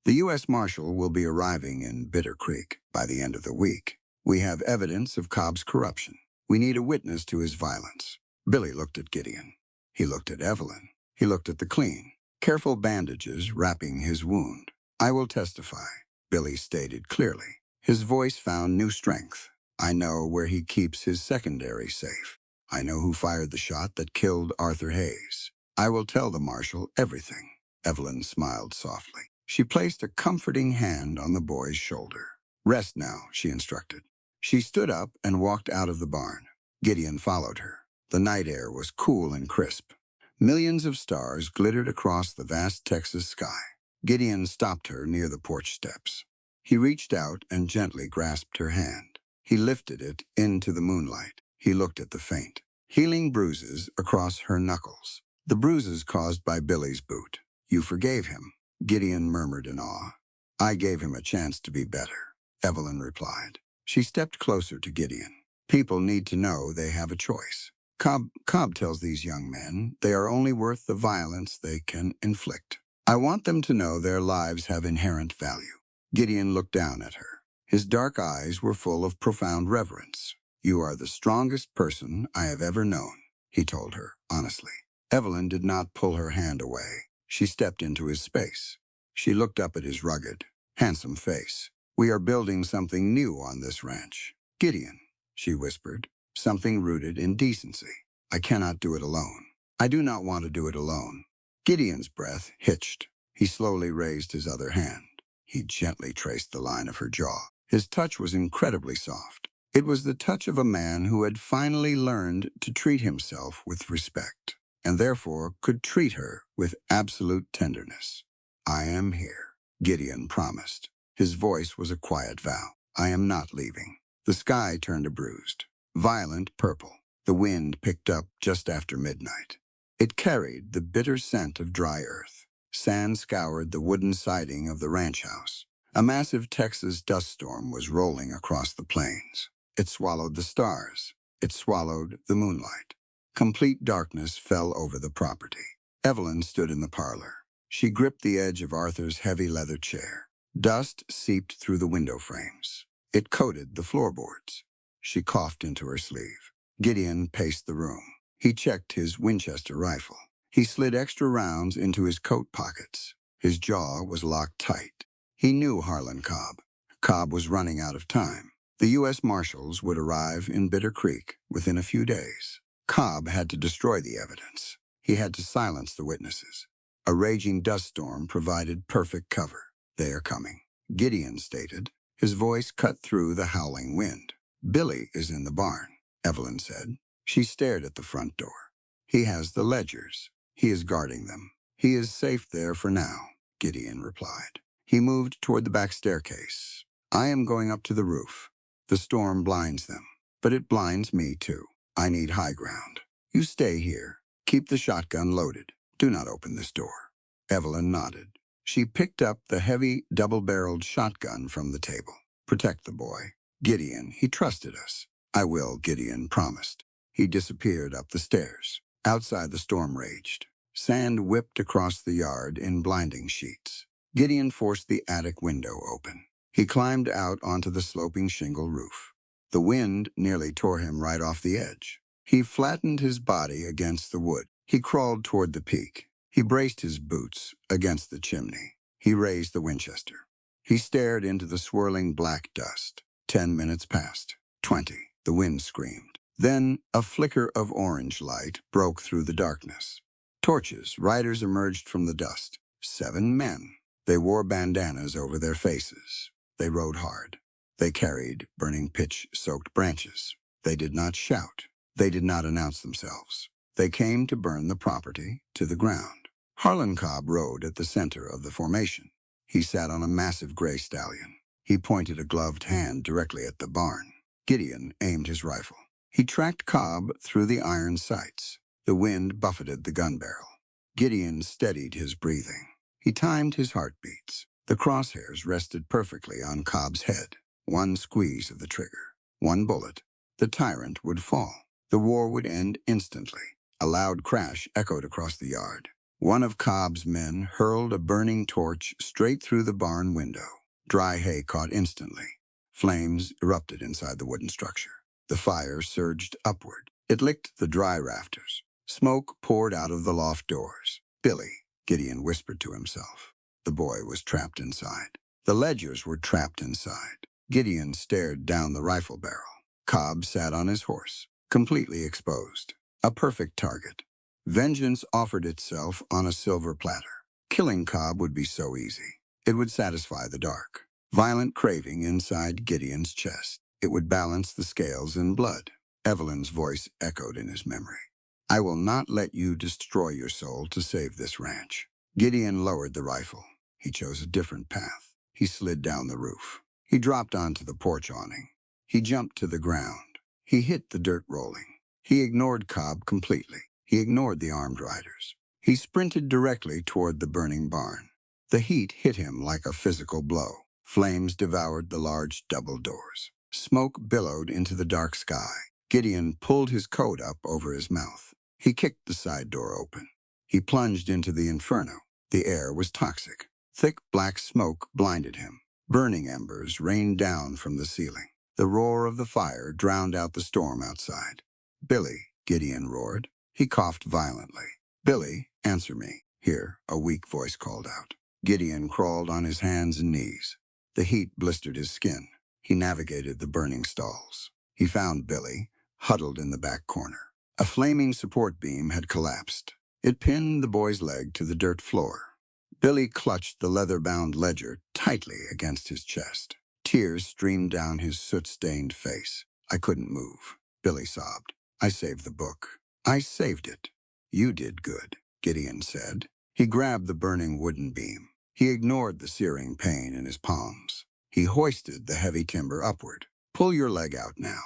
The U.S. Marshal will be arriving in Bitter Creek by the end of the week. We have evidence of Cobb's corruption. We need a witness to his violence." Billy looked at Gideon. He looked at Evelyn. He looked at the clean, careful bandages wrapping his wound. "I will testify," Billy stated clearly. His voice found new strength. "I know where he keeps his secondary safe. I know who fired the shot that killed Arthur Hayes. I will tell the marshal everything." Evelyn smiled softly. She placed a comforting hand on the boy's shoulder. "Rest now," she instructed. She stood up and walked out of the barn. Gideon followed her. The night air was cool and crisp. Millions of stars glittered across the vast Texas sky. Gideon stopped her near the porch steps. He reached out and gently grasped her hand. He lifted it into the moonlight. He looked at the faint, healing bruises across her knuckles. The bruises caused by Billy's boot. "You forgave him," Gideon murmured in awe. "I gave him a chance to be better," Evelyn replied. She stepped closer to Gideon. "People need to know they have a choice. Cobb tells these young men they are only worth the violence they can inflict. I want them to know their lives have inherent value." Gideon looked down at her. His dark eyes were full of profound reverence. "You are the strongest person I have ever known," he told her honestly. Evelyn did not pull her hand away. She stepped into his space. She looked up at his rugged, handsome face. "We are building something new on this ranch. Gideon," she whispered, "something rooted in decency. I cannot do it alone. I do not want to do it alone." Gideon's breath hitched. He slowly raised his other hand. He gently traced the line of her jaw. His touch was incredibly soft. It was the touch of a man who had finally learned to treat himself with respect, and therefore could treat her with absolute tenderness. "I am here," Gideon promised. His voice was a quiet vow. "I am not leaving." The sky turned a bruised, violent purple. The wind picked up just after midnight. It carried the bitter scent of dry earth. Sand scoured the wooden siding of the ranch house. A massive Texas dust storm was rolling across the plains. It swallowed the stars. It swallowed the moonlight. Complete darkness fell over the property. Evelyn stood in the parlor. She gripped the edge of Arthur's heavy leather chair. Dust seeped through the window frames. It coated the floorboards. She coughed into her sleeve. Gideon paced the room. He checked his Winchester rifle. He slid extra rounds into his coat pockets. His jaw was locked tight. He knew Harlan Cobb. Cobb was running out of time. The U.S. Marshals would arrive in Bitter Creek within a few days. Cobb had to destroy the evidence. He had to silence the witnesses. A raging dust storm provided perfect cover. "They are coming," Gideon stated. His voice cut through the howling wind. "Billy is in the barn," Evelyn said. She stared at the front door. "He has the ledgers. He is guarding them. He is safe there for now," Gideon replied. He moved toward the back staircase. "I am going up to the roof. The storm blinds them, but it blinds me too. I need high ground. You stay here. Keep the shotgun loaded. Do not open this door." Evelyn nodded. She picked up the heavy, double-barreled shotgun from the table. "Protect the boy. Gideon, he trusted us." "I will," Gideon promised. He disappeared up the stairs. Outside, the storm raged. Sand whipped across the yard in blinding sheets. Gideon forced the attic window open. He climbed out onto the sloping shingle roof. The wind nearly tore him right off the edge. He flattened his body against the wood. He crawled toward the peak. He braced his boots against the chimney. He raised the Winchester. He stared into the swirling black dust. 10 minutes passed. 20. The wind screamed. Then a flicker of orange light broke through the darkness. Torches, riders emerged from the dust. 7 men. They wore bandanas over their faces. They rode hard. They carried burning pitch-soaked branches. They did not shout. They did not announce themselves. They came to burn the property to the ground. Harlan Cobb rode at the center of the formation. He sat on a massive gray stallion. He pointed a gloved hand directly at the barn. Gideon aimed his rifle. He tracked Cobb through the iron sights. The wind buffeted the gun barrel. Gideon steadied his breathing. He timed his heartbeats. The crosshairs rested perfectly on Cobb's head. One squeeze of the trigger. One bullet. The tyrant would fall. The war would end instantly. A loud crash echoed across the yard. One of Cobb's men hurled a burning torch straight through the barn window. Dry hay caught instantly. Flames erupted inside the wooden structure. The fire surged upward. It licked the dry rafters. Smoke poured out of the loft doors. "Billy," Gideon whispered to himself. The boy was trapped inside. The ledgers were trapped inside. Gideon stared down the rifle barrel. Cobb sat on his horse, completely exposed. A perfect target. Vengeance offered itself on a silver platter. Killing Cobb would be so easy. It would satisfy the dark. Violent craving inside Gideon's chest. It would balance the scales in blood. Evelyn's voice echoed in his memory. "I will not let you destroy your soul to save this ranch." Gideon lowered the rifle. He chose a different path. He slid down the roof. He dropped onto the porch awning. He jumped to the ground. He hit the dirt rolling. He ignored Cobb completely. He ignored the armed riders. He sprinted directly toward the burning barn. The heat hit him like a physical blow. Flames devoured the large double doors. Smoke billowed into the dark sky. Gideon pulled his coat up over his mouth. He kicked the side door open. He plunged into the inferno. The air was toxic. Thick black smoke blinded him. Burning embers rained down from the ceiling. The roar of the fire drowned out the storm outside. "Billy," Gideon roared. He coughed violently. "Billy, answer me." "Here," a weak voice called out. Gideon crawled on his hands and knees. The heat blistered his skin. He navigated the burning stalls. He found Billy, huddled in the back corner. A flaming support beam had collapsed. It pinned the boy's leg to the dirt floor. Billy clutched the leather-bound ledger tightly against his chest. Tears streamed down his soot-stained face. "I couldn't move," Billy sobbed. "I saved the book. I saved it." "You did good," Gideon said. He grabbed the burning wooden beam. He ignored the searing pain in his palms. He hoisted the heavy timber upward. "Pull your leg out now."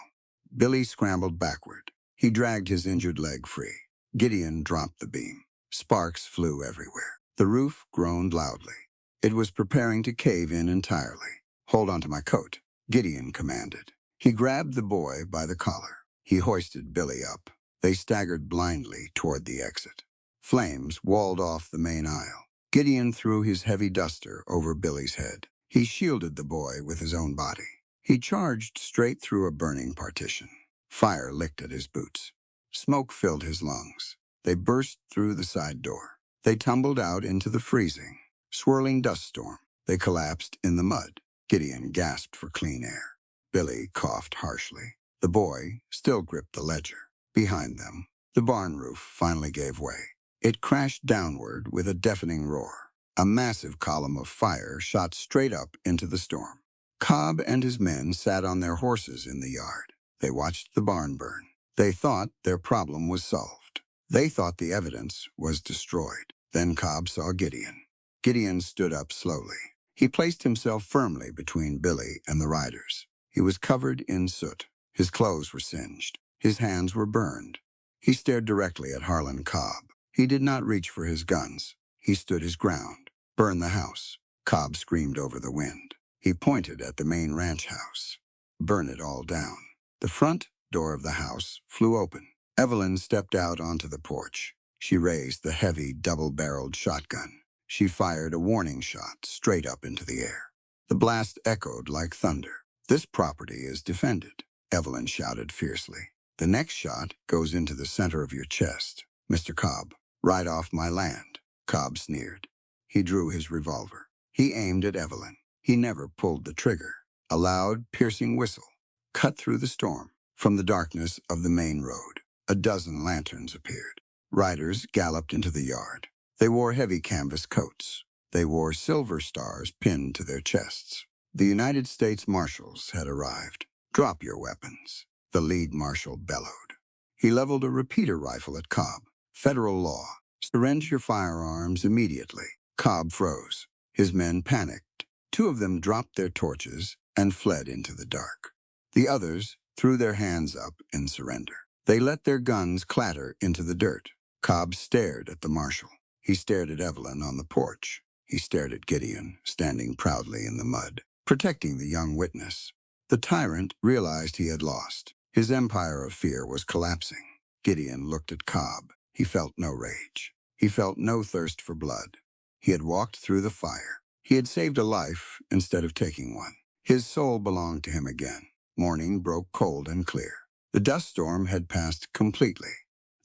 Billy scrambled backward. He dragged his injured leg free. Gideon dropped the beam. Sparks flew everywhere. The roof groaned loudly. It was preparing to cave in entirely. "Hold on to my coat," Gideon commanded. He grabbed the boy by the collar. He hoisted Billy up. They staggered blindly toward the exit. Flames walled off the main aisle. Gideon threw his heavy duster over Billy's head. He shielded the boy with his own body. He charged straight through a burning partition. Fire licked at his boots. Smoke filled his lungs. They burst through the side door. They tumbled out into the freezing, swirling dust storm. They collapsed in the mud. Gideon gasped for clean air. Billy coughed harshly. The boy still gripped the ledger. Behind them, the barn roof finally gave way. It crashed downward with a deafening roar. A massive column of fire shot straight up into the storm. Cobb and his men sat on their horses in the yard. They watched the barn burn. They thought their problem was solved. They thought the evidence was destroyed. Then Cobb saw Gideon. Gideon stood up slowly. He placed himself firmly between Billy and the riders. He was covered in soot. His clothes were singed. His hands were burned. He stared directly at Harlan Cobb. He did not reach for his guns. He stood his ground. Burn the house. Cobb screamed over the wind. He pointed at the main ranch house. Burn it all down. The front door of the house flew open. Evelyn stepped out onto the porch. She raised the heavy, double-barreled shotgun. She fired a warning shot straight up into the air. The blast echoed like thunder. "This property is defended," Evelyn shouted fiercely. "The next shot goes into the center of your chest. Mr. Cobb, right off my land." Cobb sneered. He drew his revolver. He aimed at Evelyn. He never pulled the trigger. A loud, piercing whistle cut through the storm. From the darkness of the main road, a dozen lanterns appeared. Riders galloped into the yard. They wore heavy canvas coats. They wore silver stars pinned to their chests. The United States Marshals had arrived. "Drop your weapons," the lead marshal bellowed. He leveled a repeater rifle at Cobb. "Federal law. Surrender your firearms immediately." Cobb froze. His men panicked. Two of them dropped their torches and fled into the dark. The others threw their hands up in surrender. They let their guns clatter into the dirt. Cobb stared at the marshal. He stared at Evelyn on the porch. He stared at Gideon, standing proudly in the mud, protecting the young witness. The tyrant realized he had lost. His empire of fear was collapsing. Gideon looked at Cobb. He felt no rage. He felt no thirst for blood. He had walked through the fire. He had saved a life instead of taking one. His soul belonged to him again. Morning broke cold and clear. The dust storm had passed completely.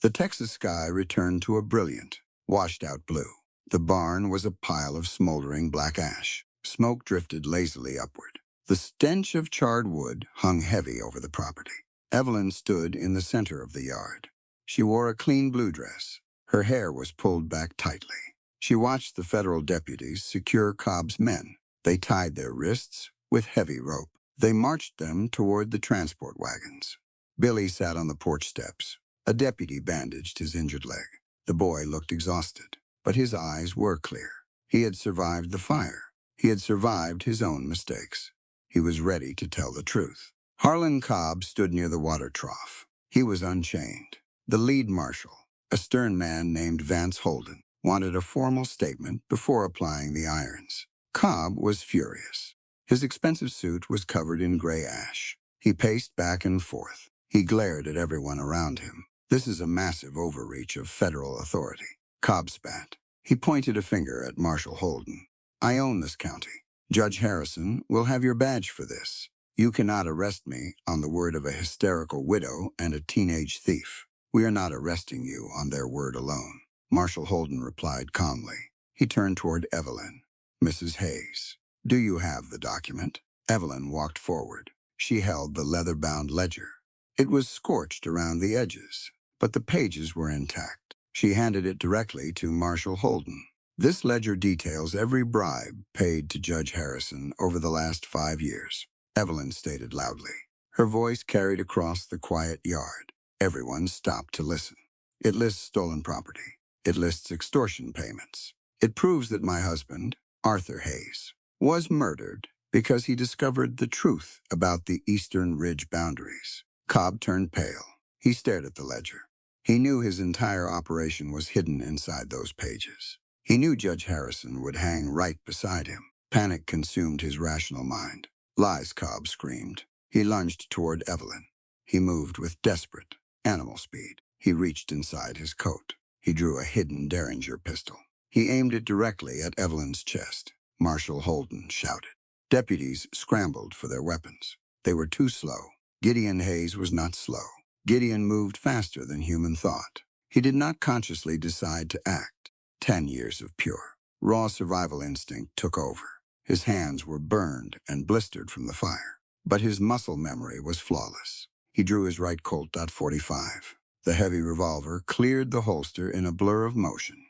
The Texas sky returned to a brilliant, washed-out blue. The barn was a pile of smoldering black ash. Smoke drifted lazily upward. The stench of charred wood hung heavy over the property. Evelyn stood in the center of the yard. She wore a clean blue dress. Her hair was pulled back tightly. She watched the federal deputies secure Cobb's men. They tied their wrists with heavy rope. They marched them toward the transport wagons. Billy sat on the porch steps. A deputy bandaged his injured leg. The boy looked exhausted, but his eyes were clear. He had survived the fire. He had survived his own mistakes. He was ready to tell the truth. Harlan Cobb stood near the water trough. He was unchained. The lead marshal, a stern man named Vance Holden, wanted a formal statement before applying the irons. Cobb was furious. His expensive suit was covered in gray ash. He paced back and forth. He glared at everyone around him. "This is a massive overreach of federal authority." Cobb spat. He pointed a finger at Marshal Holden. "I own this county. Judge Harrison will have your badge for this. You cannot arrest me on the word of a hysterical widow and a teenage thief. We are not arresting you on their word alone." Marshal Holden replied calmly. He turned toward Evelyn. "Mrs. Hayes, do you have the document?" Evelyn walked forward. She held the leather-bound ledger. It was scorched around the edges, but the pages were intact. She handed it directly to Marshal Holden. "This ledger details every bribe paid to Judge Harrison over the last 5 years," Evelyn stated loudly. Her voice carried across the quiet yard. Everyone stopped to listen. "It lists stolen property. It lists extortion payments. It proves that my husband, Arthur Hayes, was murdered because he discovered the truth about the Eastern Ridge boundaries." Cobb turned pale. He stared at the ledger. He knew his entire operation was hidden inside those pages. He knew Judge Harrison would hang right beside him. Panic consumed his rational mind. "Lies," Cobb screamed. He lunged toward Evelyn. He moved with desperate, animal speed. He reached inside his coat. He drew a hidden Derringer pistol. He aimed it directly at Evelyn's chest. Marshal Holden shouted. Deputies scrambled for their weapons. They were too slow. Gideon Hayes was not slow. Gideon moved faster than human thought. He did not consciously decide to act. 10 years of pure, raw survival instinct took over. His hands were burned and blistered from the fire, but his muscle memory was flawless. He drew his right Colt .45. The heavy revolver cleared the holster in a blur of motion.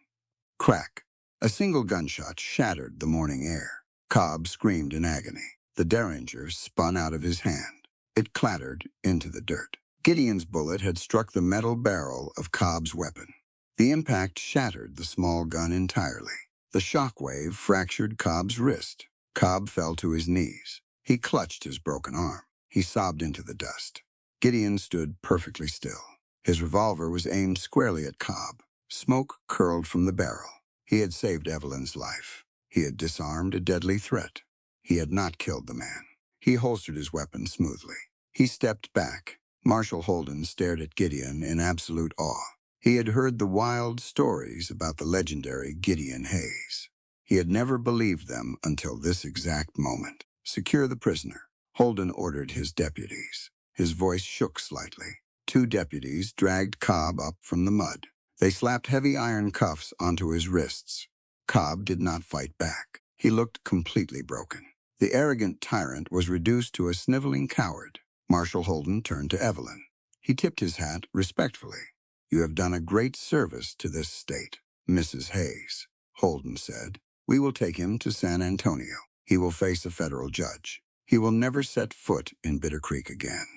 Crack! A single gunshot shattered the morning air. Cobb screamed in agony. The derringer spun out of his hand. It clattered into the dirt. Gideon's bullet had struck the metal barrel of Cobb's weapon. The impact shattered the small gun entirely. The shockwave fractured Cobb's wrist. Cobb fell to his knees. He clutched his broken arm. He sobbed into the dust. Gideon stood perfectly still. His revolver was aimed squarely at Cobb. Smoke curled from the barrel. He had saved Evelyn's life. He had disarmed a deadly threat. He had not killed the man. He holstered his weapon smoothly. He stepped back. Marshal Holden stared at Gideon in absolute awe. He had heard the wild stories about the legendary Gideon Hayes. He had never believed them until this exact moment. Secure the prisoner, Holden ordered his deputies. His voice shook slightly. 2 deputies dragged Cobb up from the mud. They slapped heavy iron cuffs onto his wrists. Cobb did not fight back. He looked completely broken. The arrogant tyrant was reduced to a sniveling coward. Marshal Holden turned to Evelyn. He tipped his hat respectfully. "You have done a great service to this state, Mrs. Hayes," Holden said. "We will take him to San Antonio. He will face a federal judge. He will never set foot in Bitter Creek again."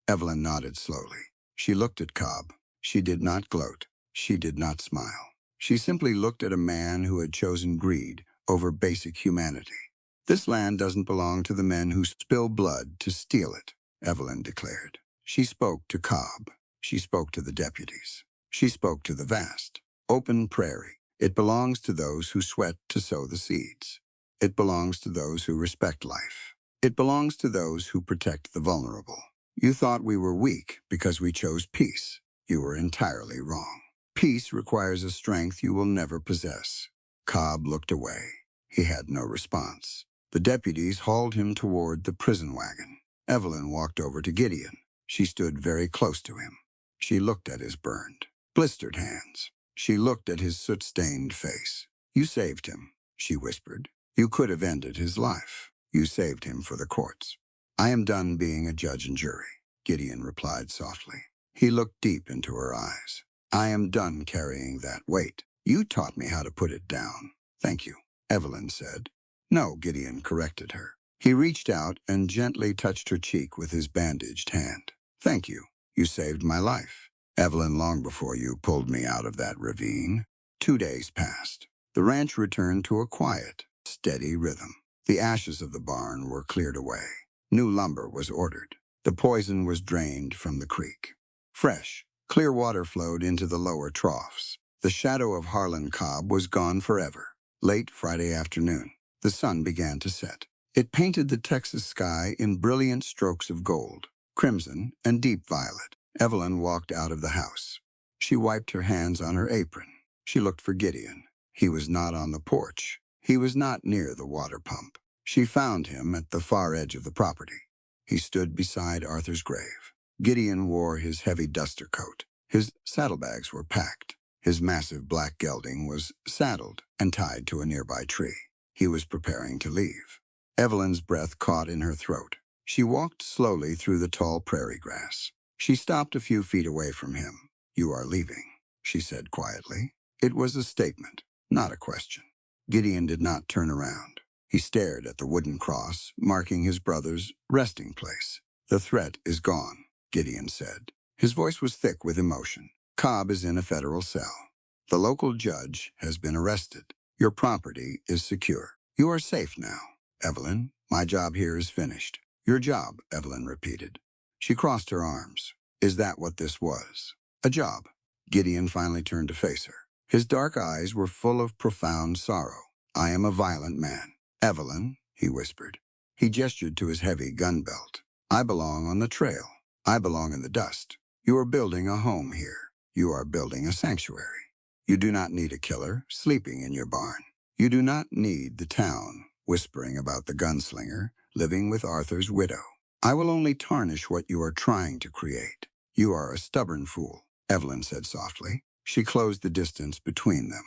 Evelyn nodded slowly. She looked at Cobb. She did not gloat. She did not smile. She simply looked at a man who had chosen greed over basic humanity. "This land doesn't belong to the men who spill blood to steal it," Evelyn declared. She spoke to Cobb. She spoke to the deputies. She spoke to the vast, open prairie. "It belongs to those who sweat to sow the seeds. It belongs to those who respect life. It belongs to those who protect the vulnerable. You thought we were weak because we chose peace. You were entirely wrong. Peace requires a strength you will never possess." Cobb looked away. He had no response. The deputies hauled him toward the prison wagon. Evelyn walked over to Gideon. She stood very close to him. She looked at his burned, blistered hands. She looked at his soot-stained face. "You saved him," she whispered. "You could have ended his life. You saved him for the courts." "I am done being a judge and jury," Gideon replied softly. He looked deep into her eyes. "I am done carrying that weight. You taught me how to put it down." "Thank you," Evelyn said. "No," Gideon corrected her. He reached out and gently touched her cheek with his bandaged hand. "Thank you. You saved my life, Evelyn, long before you pulled me out of that ravine." 2 days passed. The ranch returned to a quiet, steady rhythm. The ashes of the barn were cleared away. New lumber was ordered. The poison was drained from the creek. Fresh, clear water flowed into the lower troughs. The shadow of Harlan Cobb was gone forever. Late Friday afternoon, the sun began to set. It painted the Texas sky in brilliant strokes of gold, crimson, and deep violet. Evelyn walked out of the house. She wiped her hands on her apron. She looked for Gideon. He was not on the porch. He was not near the water pump. She found him at the far edge of the property. He stood beside Arthur's grave. Gideon wore his heavy duster coat. His saddlebags were packed. His massive black gelding was saddled and tied to a nearby tree. He was preparing to leave. Evelyn's breath caught in her throat. She walked slowly through the tall prairie grass. She stopped a few feet away from him. "You are leaving," she said quietly. It was a statement, not a question. Gideon did not turn around. He stared at the wooden cross, marking his brother's resting place. "The threat is gone," Gideon said. His voice was thick with emotion. "Cobb is in a federal cell. The local judge has been arrested. Your property is secure. You are safe now. Evelyn, my job here is finished." "Your job," Evelyn repeated. She crossed her arms. "Is that what this was? A job?" Gideon finally turned to face her. His dark eyes were full of profound sorrow. "I am a violent man. Evelyn," he whispered. He gestured to his heavy gun belt. "I belong on the trail. I belong in the dust. You are building a home here. You are building a sanctuary. You do not need a killer sleeping in your barn. You do not need the town whispering about the gunslinger living with Arthur's widow. I will only tarnish what you are trying to create." "You are a stubborn fool," Evelyn said softly. She closed the distance between them.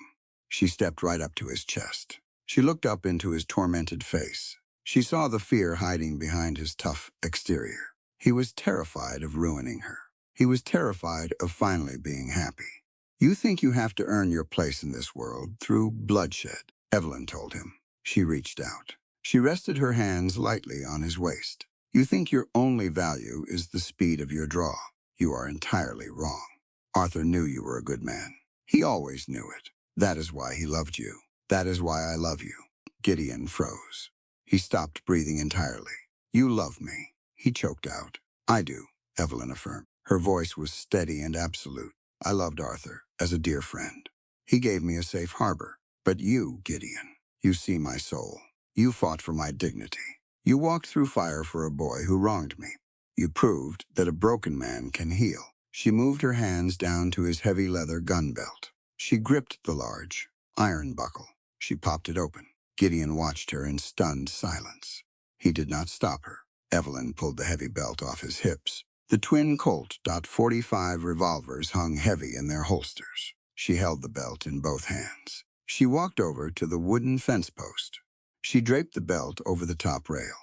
She stepped right up to his chest. She looked up into his tormented face. She saw the fear hiding behind his tough exterior. He was terrified of ruining her. He was terrified of finally being happy. You think you have to earn your place in this world through bloodshed, Evelyn told him. She reached out. She rested her hands lightly on his waist. You think your only value is the speed of your draw. You are entirely wrong. Arthur knew you were a good man. He always knew it. That is why he loved you. That is why I love you. Gideon froze. He stopped breathing entirely. You love me, he choked out. I do, Evelyn affirmed. Her voice was steady and absolute. I loved Arthur as a dear friend. He gave me a safe harbor. But you, Gideon, you see my soul. You fought for my dignity. You walked through fire for a boy who wronged me. You proved that a broken man can heal. She moved her hands down to his heavy leather gun belt. She gripped the large iron buckle. She popped it open. Gideon watched her in stunned silence. He did not stop her. Evelyn pulled the heavy belt off his hips. The twin Colt .45 revolvers hung heavy in their holsters. She held the belt in both hands. She walked over to the wooden fence post. She draped the belt over the top rail.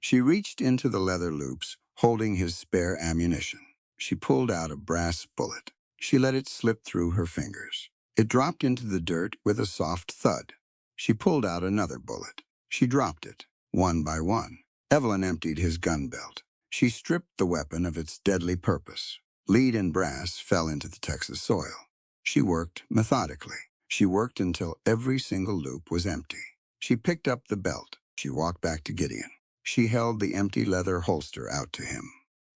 She reached into the leather loops, holding his spare ammunition. She pulled out a brass bullet. She let it slip through her fingers. It dropped into the dirt with a soft thud. She pulled out another bullet. She dropped it, one by one. Evelyn emptied his gun belt. She stripped the weapon of its deadly purpose. Lead and brass fell into the Texas soil. She worked methodically. She worked until every single loop was empty. She picked up the belt. She walked back to Gideon. She held the empty leather holster out to him.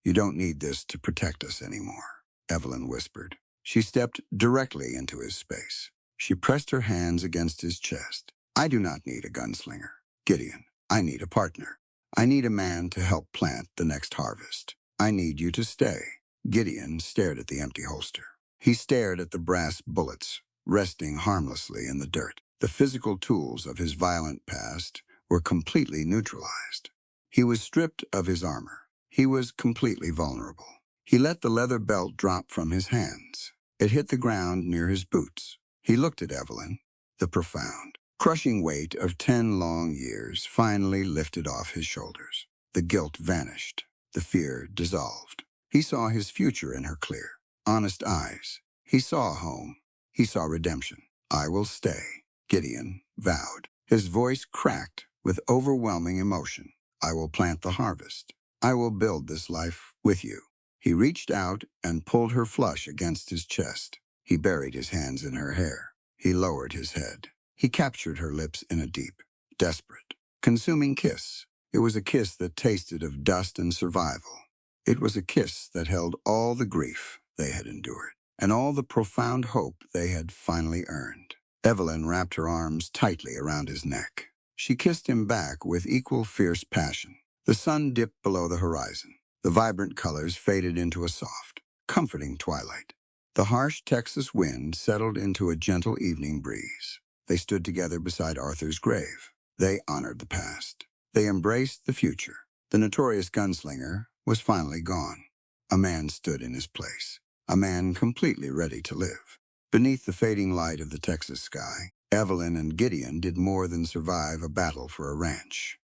You don't need this to protect us anymore, Evelyn whispered. She stepped directly into his space. She pressed her hands against his chest. I do not need a gunslinger, Gideon. I need a partner. I need a man to help plant the next harvest. I need you to stay. Gideon stared at the empty holster. He stared at the brass bullets, resting harmlessly in the dirt. The physical tools of his violent past were completely neutralized. He was stripped of his armor. He was completely vulnerable. He let the leather belt drop from his hands. It hit the ground near his boots. He looked at Evelyn. The profound, crushing weight of 10 long years finally lifted off his shoulders. The guilt vanished. The fear dissolved. He saw his future in her clear, honest eyes. He saw home. He saw redemption. I will stay, Gideon vowed. His voice cracked with overwhelming emotion. I will plant the harvest. I will build this life with you. He reached out and pulled her flush against his chest. He buried his hands in her hair. He lowered his head. He captured her lips in a deep, desperate, consuming kiss. It was a kiss that tasted of dust and survival. It was a kiss that held all the grief they had endured and all the profound hope they had finally earned. Evelyn wrapped her arms tightly around his neck. She kissed him back with equal fierce passion. The sun dipped below the horizon. The vibrant colors faded into a soft, comforting twilight. The harsh Texas wind settled into a gentle evening breeze. They stood together beside Arthur's grave. They honored the past. They embraced the future. The notorious gunslinger was finally gone. A man stood in his place. A man completely ready to live. Beneath the fading light of the Texas sky, Evelyn and Gideon did more than survive a battle for a ranch.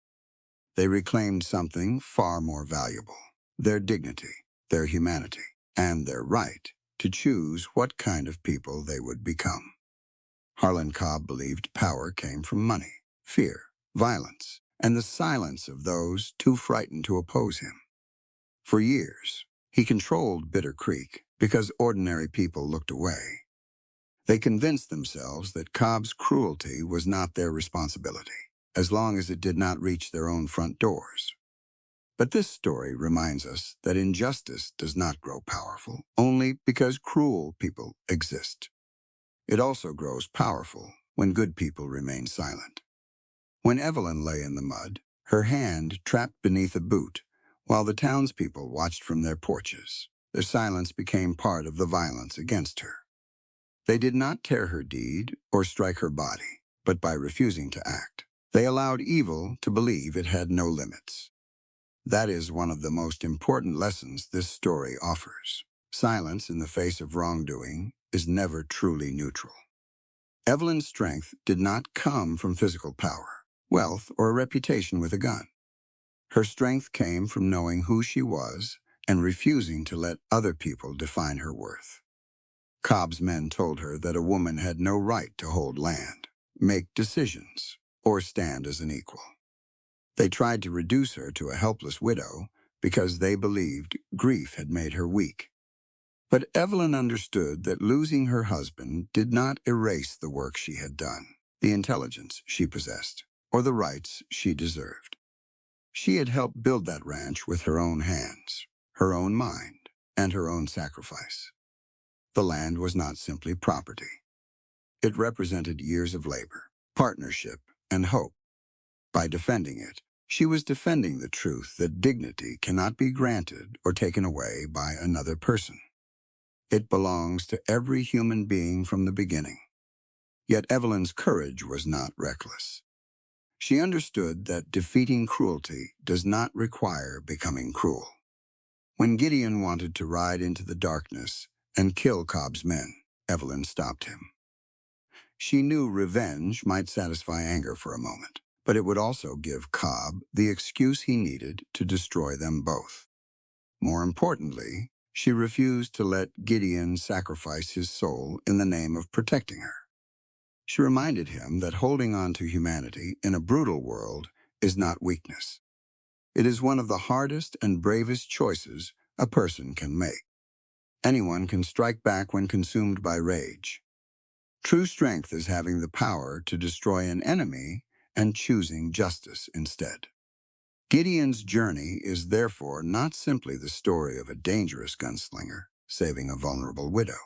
They reclaimed something far more valuable: their dignity, their humanity, and their right to choose what kind of people they would become. Harlan Cobb believed power came from money, fear, violence, and the silence of those too frightened to oppose him. For years, he controlled Bitter Creek because ordinary people looked away. They convinced themselves that Cobb's cruelty was not their responsibility, as long as it did not reach their own front doors. But this story reminds us that injustice does not grow powerful only because cruel people exist. It also grows powerful when good people remain silent. When Evelyn lay in the mud, her hand trapped beneath a boot, while the townspeople watched from their porches, their silence became part of the violence against her. They did not tear her deed or strike her body, but by refusing to act, they allowed evil to believe it had no limits. That is one of the most important lessons this story offers. Silence in the face of wrongdoing is never truly neutral. Evelyn's strength did not come from physical power, wealth, or a reputation with a gun. Her strength came from knowing who she was and refusing to let other people define her worth. Cobb's men told her that a woman had no right to hold land, make decisions, or stand as an equal. They tried to reduce her to a helpless widow because they believed grief had made her weak. But Evelyn understood that losing her husband did not erase the work she had done, the intelligence she possessed, or the rights she deserved. She had helped build that ranch with her own hands, her own mind, and her own sacrifice. The land was not simply property. It represented years of labor, partnership, and hope. By defending it, she was defending the truth that dignity cannot be granted or taken away by another person. It belongs to every human being from the beginning. Yet Evelyn's courage was not reckless. She understood that defeating cruelty does not require becoming cruel. When Gideon wanted to ride into the darkness and kill Cobb's men, Evelyn stopped him. She knew revenge might satisfy anger for a moment, but it would also give Cobb the excuse he needed to destroy them both. More importantly, she refused to let Gideon sacrifice his soul in the name of protecting her. She reminded him that holding on to humanity in a brutal world is not weakness. It is one of the hardest and bravest choices a person can make. Anyone can strike back when consumed by rage. True strength is having the power to destroy an enemy and choosing justice instead. Gideon's journey is therefore not simply the story of a dangerous gunslinger saving a vulnerable widow.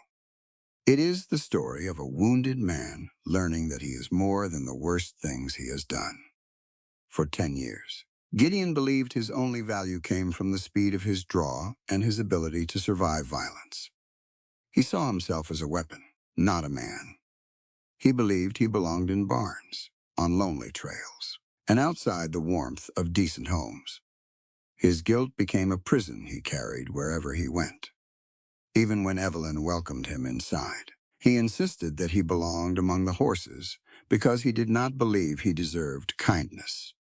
It is the story of a wounded man learning that he is more than the worst things he has done. For 10 years, Gideon believed his only value came from the speed of his draw and his ability to survive violence. He saw himself as a weapon, not a man. He believed he belonged in barns, on lonely trails, and outside the warmth of decent homes. His guilt became a prison he carried wherever he went. Even when Evelyn welcomed him inside, he insisted that he belonged among the horses because he did not believe he deserved kindness.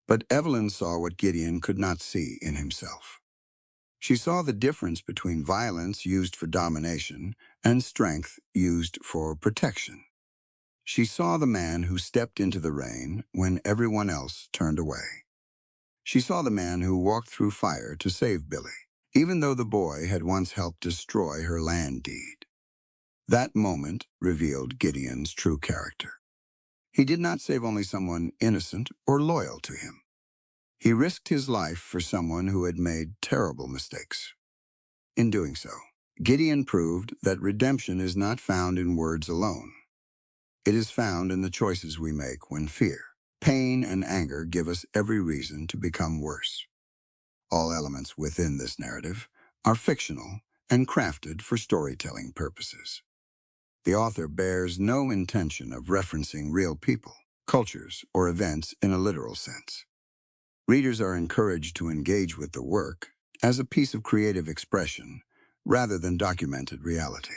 But Evelyn saw what Gideon could not see in himself. She saw the difference between violence used for domination and strength used for protection. She saw the man who stepped into the rain when everyone else turned away. She saw the man who walked through fire to save Billy, even though the boy had once helped destroy her land deed. That moment revealed Gideon's true character. He did not save only someone innocent or loyal to him. He risked his life for someone who had made terrible mistakes. In doing so, Gideon proved that redemption is not found in words alone. It is found in the choices we make when fear, pain, and anger give us every reason to become worse. All elements within this narrative are fictional and crafted for storytelling purposes. The author bears no intention of referencing real people, cultures, or events in a literal sense. Readers are encouraged to engage with the work as a piece of creative expression rather than documented reality.